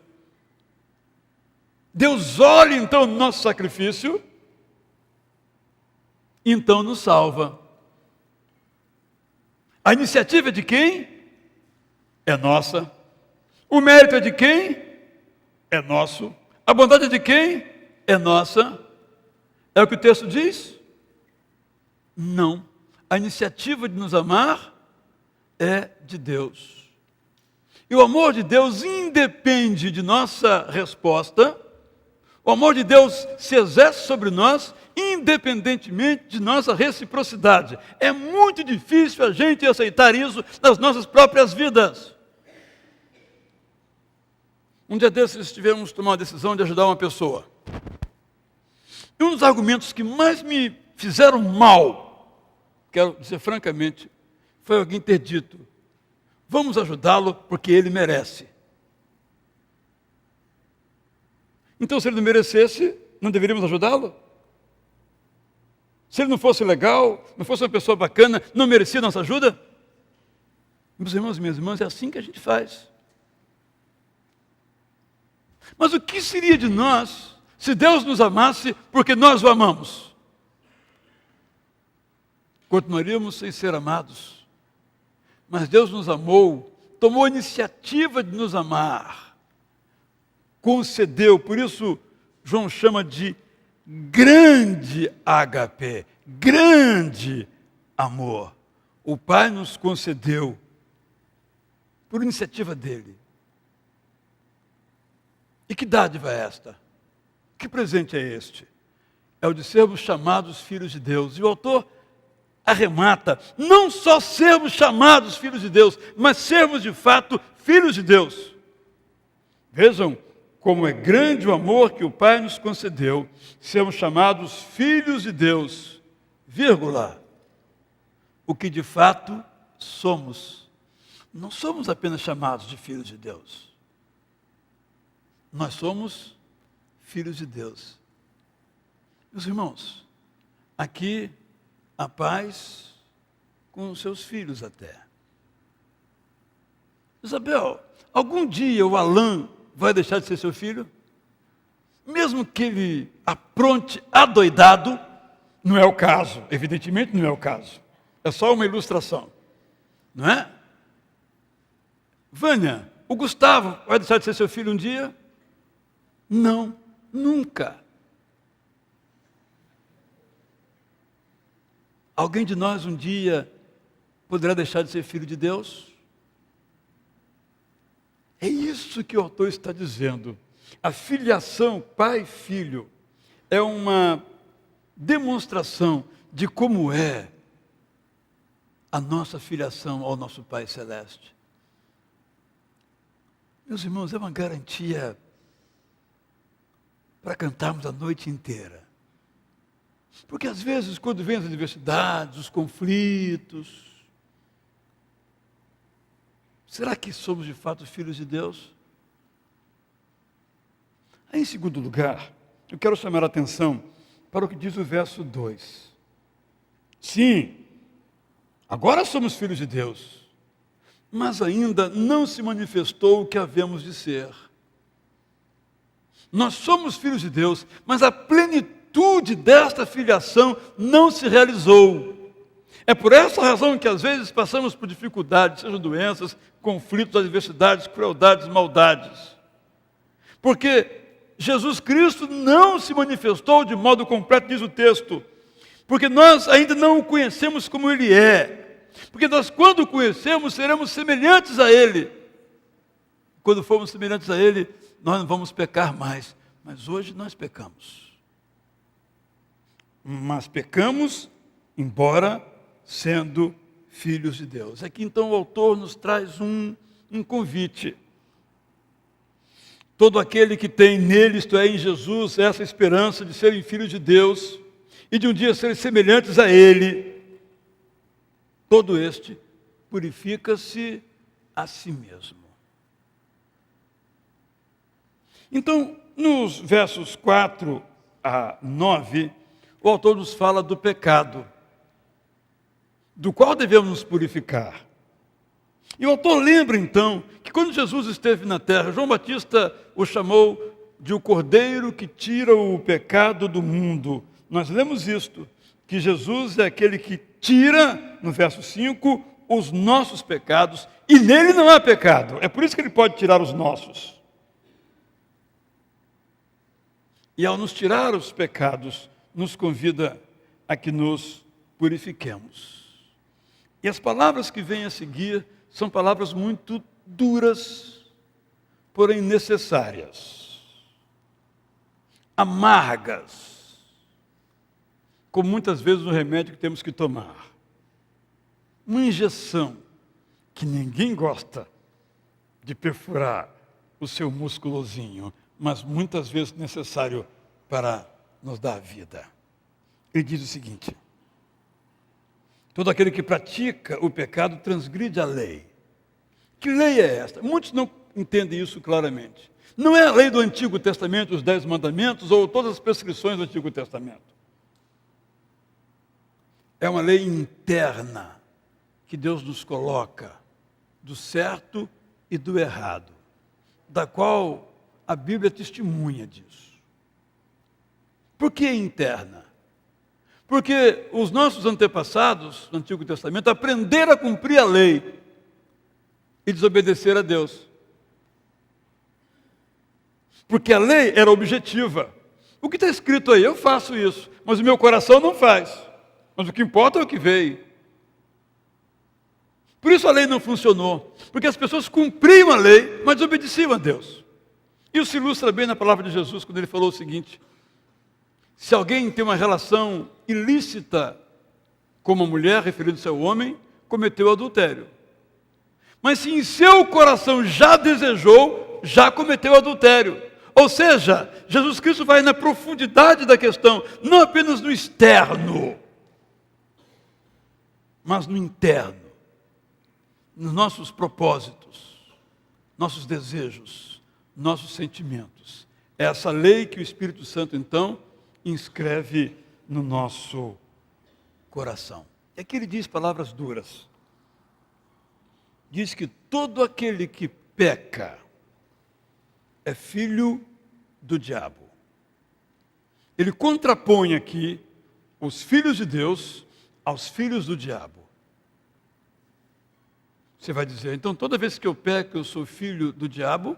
Deus olha então no nosso sacrifício, e então nos salva. A iniciativa é de quem? É nossa. O mérito é de quem? É nosso. A bondade é de quem? É nossa. É o que o texto diz? Não. A iniciativa de nos amar é de Deus. E o amor de Deus independe de nossa resposta. O amor de Deus se exerce sobre nós independentemente de nossa reciprocidade. É muito difícil a gente aceitar isso nas nossas próprias vidas. Um dia desses tivemos que tomar uma decisão de ajudar uma pessoa. E um dos argumentos que mais me fizeram mal, quero dizer francamente, foi alguém ter dito, vamos ajudá-lo porque ele merece. Então, se ele não merecesse, não deveríamos ajudá-lo? Se ele não fosse legal, não fosse uma pessoa bacana, não merecia nossa ajuda? Meus irmãos e minhas irmãs, é assim que a gente faz. Mas o que seria de nós se Deus nos amasse porque nós o amamos? Continuaríamos sem ser amados. Mas Deus nos amou, tomou a iniciativa de nos amar, concedeu, por isso João chama de grande ágape, grande amor. O Pai nos concedeu, por iniciativa dele. E que dádiva é esta? Que presente é este? É o de sermos chamados filhos de Deus. E o autor arremata, não só sermos chamados filhos de Deus, mas sermos de fato filhos de Deus. Vejam como é grande o amor que o Pai nos concedeu, sermos chamados filhos de Deus, vírgula. o que de fato somos. Não somos apenas chamados de filhos de Deus. Nós somos filhos de Deus. Meus irmãos, aqui há pais com seus filhos até. Isabel, algum dia o Alain vai deixar de ser seu filho? Mesmo que ele apronte adoidado, não é o caso, evidentemente não é o caso. É só uma ilustração, não é? Vânia, o Gustavo vai deixar de ser seu filho um dia? Não, nunca. Alguém de nós um dia poderá deixar de ser filho de Deus? É isso que o autor está dizendo. A filiação pai-filho é uma demonstração de como é a nossa filiação ao nosso Pai Celeste. Meus irmãos, é uma garantia para cantarmos a noite inteira. Porque às vezes, quando vem as adversidades, os conflitos, será que somos de fato filhos de Deus? Aí, em segundo lugar, eu quero chamar a atenção para o que diz o verso 2. Sim, agora somos filhos de Deus, mas ainda não se manifestou o que havemos de ser. Nós somos filhos de Deus, mas a plenitude desta filiação não se realizou. É por essa razão que às vezes passamos por dificuldades, sejam doenças, conflitos, adversidades, crueldades, maldades. Porque Jesus Cristo não se manifestou de modo completo, diz o texto, porque nós ainda não o conhecemos como Ele é. Porque nós, quando o conhecemos, seremos semelhantes a Ele. Quando formos semelhantes a Ele, nós não vamos pecar mais. Mas hoje nós pecamos. Mas pecamos, embora sendo filhos de Deus. Aqui então o autor nos traz um convite. Todo aquele que tem nele, isto é, em Jesus, essa esperança de serem filhos de Deus e de um dia serem semelhantes a Ele, todo este purifica-se a si mesmo. Então, nos versos 4 a 9, o autor nos fala do pecado, do qual devemos nos purificar. E o autor lembra, então, que quando Jesus esteve na terra, João Batista o chamou de o Cordeiro que tira o pecado do mundo. Nós lemos isto, que Jesus é aquele que tira, no verso 5, os nossos pecados, e nele não há pecado. É por isso que ele pode tirar os nossos. E ao nos tirar os pecados, nos convida a que nos purifiquemos. E as palavras que vêm a seguir são palavras muito duras, porém necessárias, amargas, como muitas vezes o remédio que temos que tomar. Uma injeção que ninguém gosta de perfurar o seu musculozinho, mas muitas vezes necessário para nos dar a vida. Ele diz o seguinte: todo aquele que pratica o pecado transgride a lei. Que lei é esta? Muitos não entendem isso claramente. Não é a lei do Antigo Testamento, os 10 mandamentos, ou todas as prescrições do Antigo Testamento. É uma lei interna que Deus nos coloca do certo e do errado, da qual a Bíblia testemunha disso. Por que interna? Porque os nossos antepassados, no Antigo Testamento, aprenderam a cumprir a lei e desobedecer a Deus. Porque a lei era objetiva. O que está escrito aí? Eu faço isso, mas o meu coração não faz. Mas o que importa é o que veio. Por isso a lei não funcionou. Porque as pessoas cumpriam a lei, mas desobedeciam a Deus. Isso se ilustra bem na palavra de Jesus, quando ele falou o seguinte: se alguém tem uma relação ilícita com uma mulher, referindo-se ao homem, cometeu adultério. Mas se em seu coração já desejou, já cometeu adultério. Ou seja, Jesus Cristo vai na profundidade da questão, não apenas no externo. mas no interno, nos nossos propósitos, nossos desejos, nossos sentimentos. É essa lei que o Espírito Santo, então, inscreve no nosso coração. E aqui ele diz palavras duras. Diz que todo aquele que peca é filho do diabo. Ele contrapõe aqui os filhos de Deus aos filhos do diabo. Você vai dizer, então toda vez que eu peco, eu sou filho do diabo?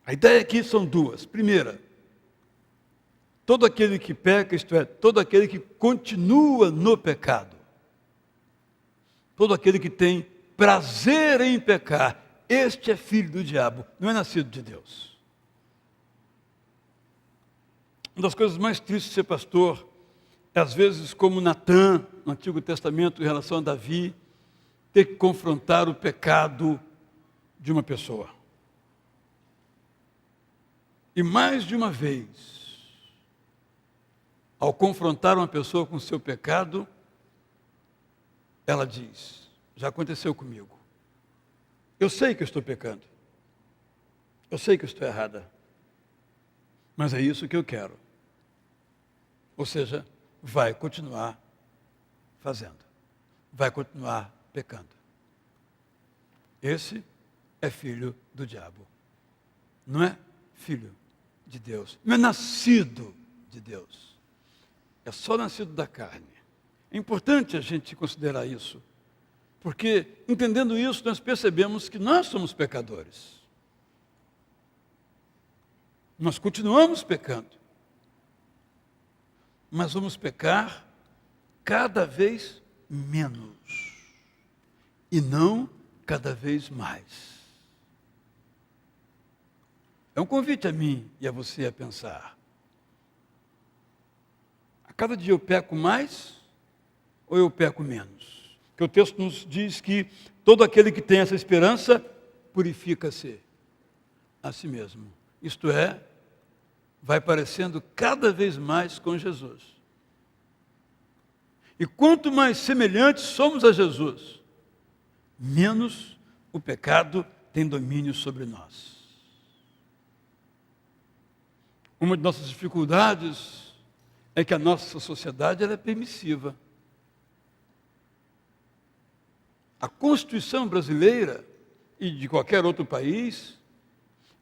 A ideia aqui são duas. Primeira, todo aquele que peca, isto é, todo aquele que continua no pecado. Todo aquele que tem prazer em pecar, este é filho do diabo, não é nascido de Deus. Uma das coisas mais tristes de ser pastor é, às vezes, como Natã, no Antigo Testamento, em relação a Davi, ter que confrontar o pecado de uma pessoa. E mais de uma vez, ao confrontar uma pessoa com o seu pecado, ela diz, já aconteceu comigo. Eu sei que eu estou pecando. Eu sei que eu estou errada. Mas é isso que eu quero. Ou seja, vai continuar fazendo. Vai continuar pecando. Esse é filho do diabo. Não é filho de Deus. Não é nascido de Deus. É só nascido da carne. É importante a gente considerar isso. Porque, entendendo isso, nós percebemos que nós somos pecadores. Nós continuamos pecando. Mas vamos pecar cada vez menos. E não cada vez mais. É um convite a mim e a você a pensar. A cada dia eu peco mais ou eu peco menos? Porque o texto nos diz que todo aquele que tem essa esperança purifica-se a si mesmo. Isto é, vai parecendo cada vez mais com Jesus. E quanto mais semelhantes somos a Jesus, menos o pecado tem domínio sobre nós. Uma de nossas dificuldades é que a nossa sociedade ela é permissiva. A Constituição brasileira e de qualquer outro país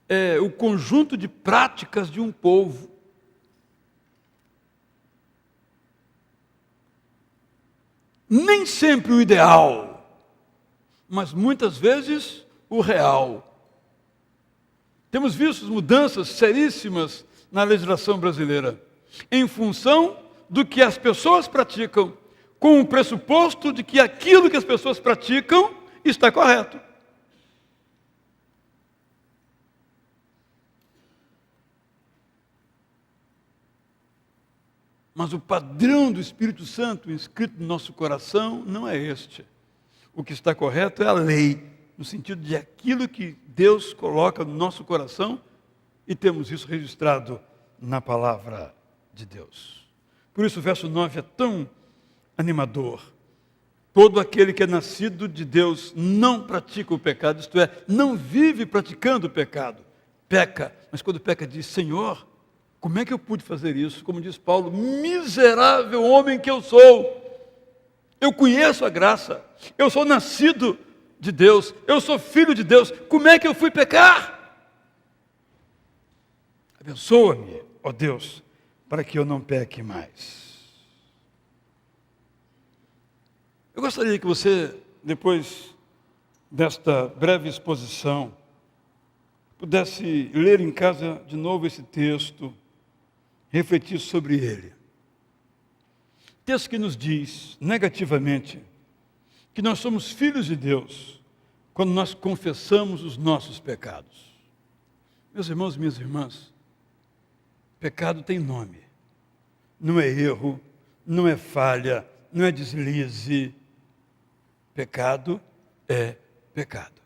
é o conjunto de práticas de um povo. Nem sempre o ideal, mas muitas vezes o real. Temos visto mudanças seríssimas na legislação brasileira, em função do que as pessoas praticam, com o pressuposto de que aquilo que as pessoas praticam está correto. Mas o padrão do Espírito Santo inscrito no nosso coração não é este. O que está correto é a lei, no sentido de aquilo que Deus coloca no nosso coração e temos isso registrado na palavra de Deus. Por isso o verso 9 é tão animador. Todo aquele que é nascido de Deus não pratica o pecado, isto é, não vive praticando o pecado. Peca, mas quando peca diz, Senhor, como é que eu pude fazer isso? Como diz Paulo, miserável homem que eu sou. Eu conheço a graça, eu sou nascido de Deus, eu sou filho de Deus, como é que eu fui pecar? Abençoa-me, ó Deus, para que eu não peque mais. Eu gostaria que você, depois desta breve exposição, pudesse ler em casa de novo esse texto, refletir sobre ele. Texto que nos diz, negativamente, que nós somos filhos de Deus quando nós confessamos os nossos pecados. Meus irmãos e minhas irmãs, pecado tem nome. Não é erro, não é falha, não é deslize. Pecado é pecado.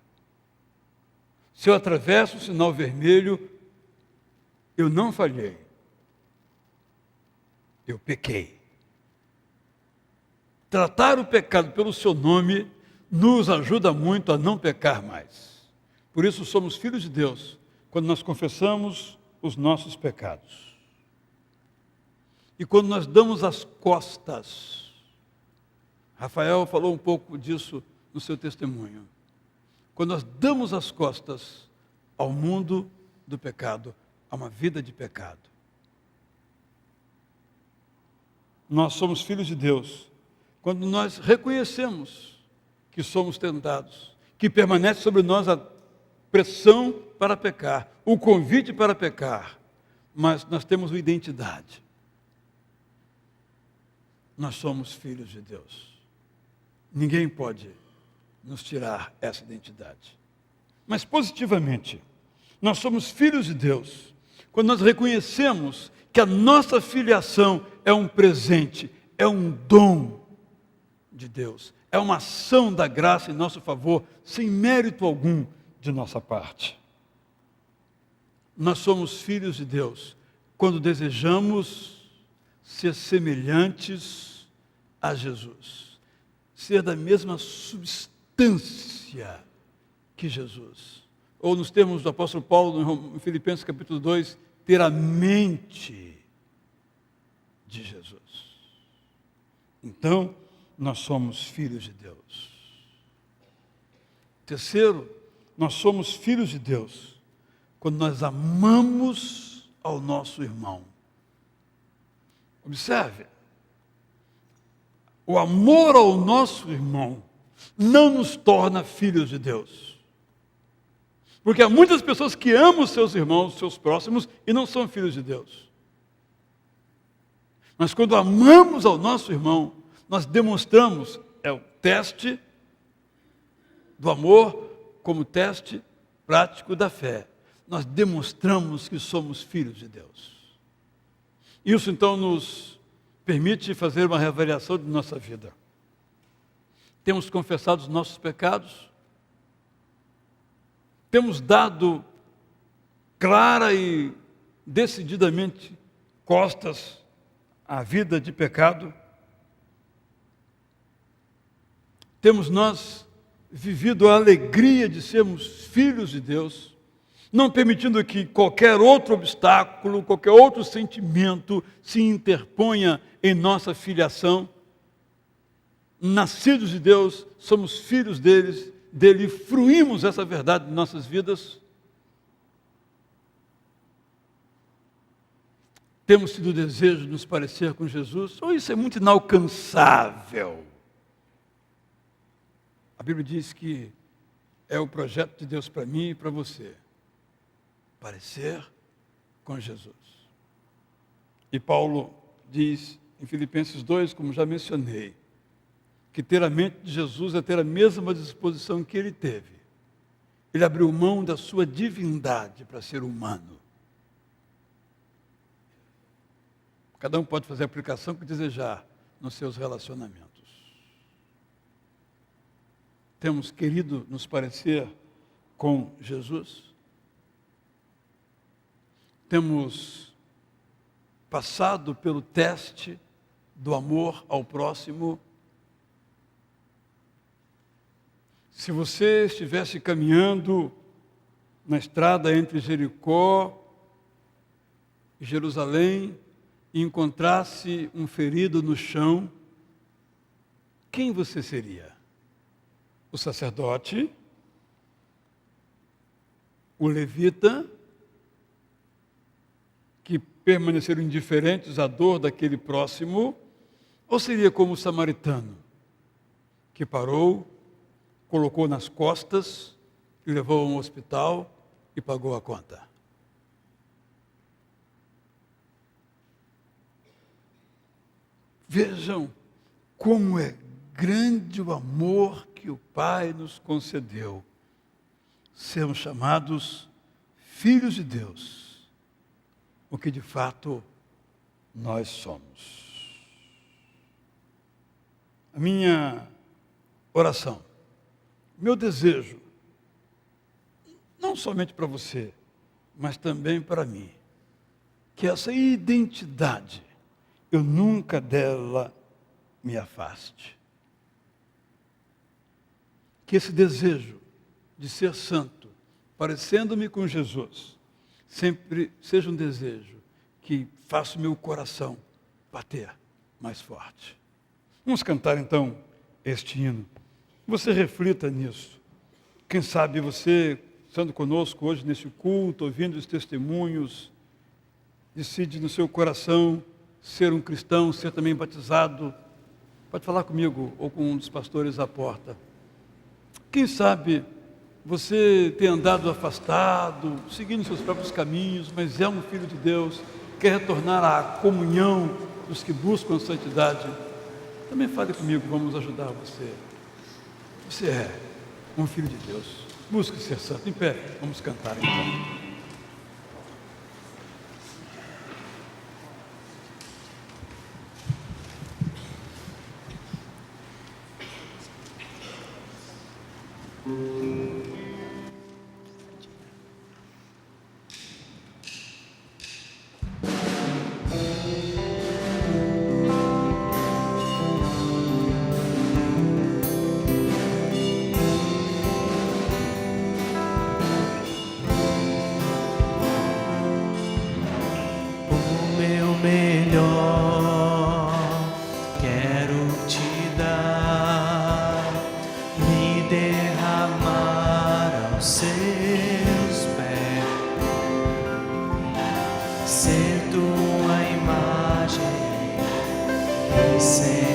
Se eu atravesso o sinal vermelho, eu não falhei. Eu pequei. tratar o pecado pelo seu nome nos ajuda muito a não pecar mais. Por isso somos filhos de Deus, quando nós confessamos os nossos pecados. E quando nós damos as costas, Rafael falou um pouco disso no seu testemunho. Quando nós damos as costas ao mundo do pecado, a uma vida de pecado. Nós somos filhos de Deus quando nós reconhecemos que somos tentados, que permanece sobre nós a pressão para pecar, o convite para pecar, mas nós temos uma identidade. Nós somos filhos de Deus. Ninguém pode nos tirar essa identidade. Mas positivamente, nós somos filhos de Deus quando nós reconhecemos que a nossa filiação é um presente, é um dom de Deus, é uma ação da graça em nosso favor, sem mérito algum de nossa parte. Nós somos filhos de Deus quando desejamos ser semelhantes a Jesus, ser da mesma substância que Jesus. Ou nos termos do apóstolo Paulo, em Filipenses capítulo 2, ter a mente de Jesus. Então, nós somos filhos de Deus. Terceiro, nós somos filhos de Deus quando nós amamos ao nosso irmão. Observe, o amor ao nosso irmão não nos torna filhos de Deus. Porque há muitas pessoas que amam seus irmãos, seus próximos, e não são filhos de Deus. Mas quando amamos ao nosso irmão, nós demonstramos, é o teste do amor como teste prático da fé. Nós demonstramos que somos filhos de Deus. Isso então nos permite fazer uma reavaliação de nossa vida. Temos confessado os nossos pecados, temos dado clara e decididamente costas à vida de pecado, temos nós vivido a alegria de sermos filhos de Deus, não permitindo que qualquer outro obstáculo, qualquer outro sentimento se interponha em nossa filiação. Nascidos de Deus, somos filhos dele, fruímos essa verdade em nossas vidas. Temos tido o desejo de nos parecer com Jesus, ou isso é muito inalcançável? A Bíblia diz que é o projeto de Deus para mim e para você. Parecer com Jesus. E Paulo diz em Filipenses 2, como já mencionei, que ter a mente de Jesus é ter a mesma disposição que ele teve. Ele abriu mão da sua divindade para ser humano. Cada um pode fazer a aplicação que desejar nos seus relacionamentos. Temos querido nos parecer com Jesus? Temos passado pelo teste do amor ao próximo? Se você estivesse caminhando na estrada entre Jericó e Jerusalém e encontrasse um ferido no chão, quem você seria? O sacerdote? O levita? Que permaneceram indiferentes à dor daquele próximo? Ou seria como o samaritano, que parou, colocou nas costas, e levou a um hospital e pagou a conta? Vejam como é grande o amor que o Pai nos concedeu. Sermos chamados filhos de Deus, o que de fato nós somos. A minha oração, meu desejo, não somente para você, mas também para mim, que essa identidade, eu nunca dela me afaste. que esse desejo de ser santo, parecendo-me com Jesus, sempre seja um desejo que faça o meu coração bater mais forte. Vamos cantar então este hino. Você reflita nisso. Quem sabe você, estando conosco hoje nesse culto, ouvindo os testemunhos, decide no seu coração ser um cristão, ser também batizado. Pode falar comigo ou com um dos pastores à porta. Quem sabe você tem andado afastado, seguindo seus próprios caminhos, mas é um filho de Deus, quer retornar à comunhão dos que buscam a santidade. Também fale comigo, vamos ajudar você. Você é um filho de Deus. Busque ser santo. Em pé, vamos cantar então. Ser tua imagem e ser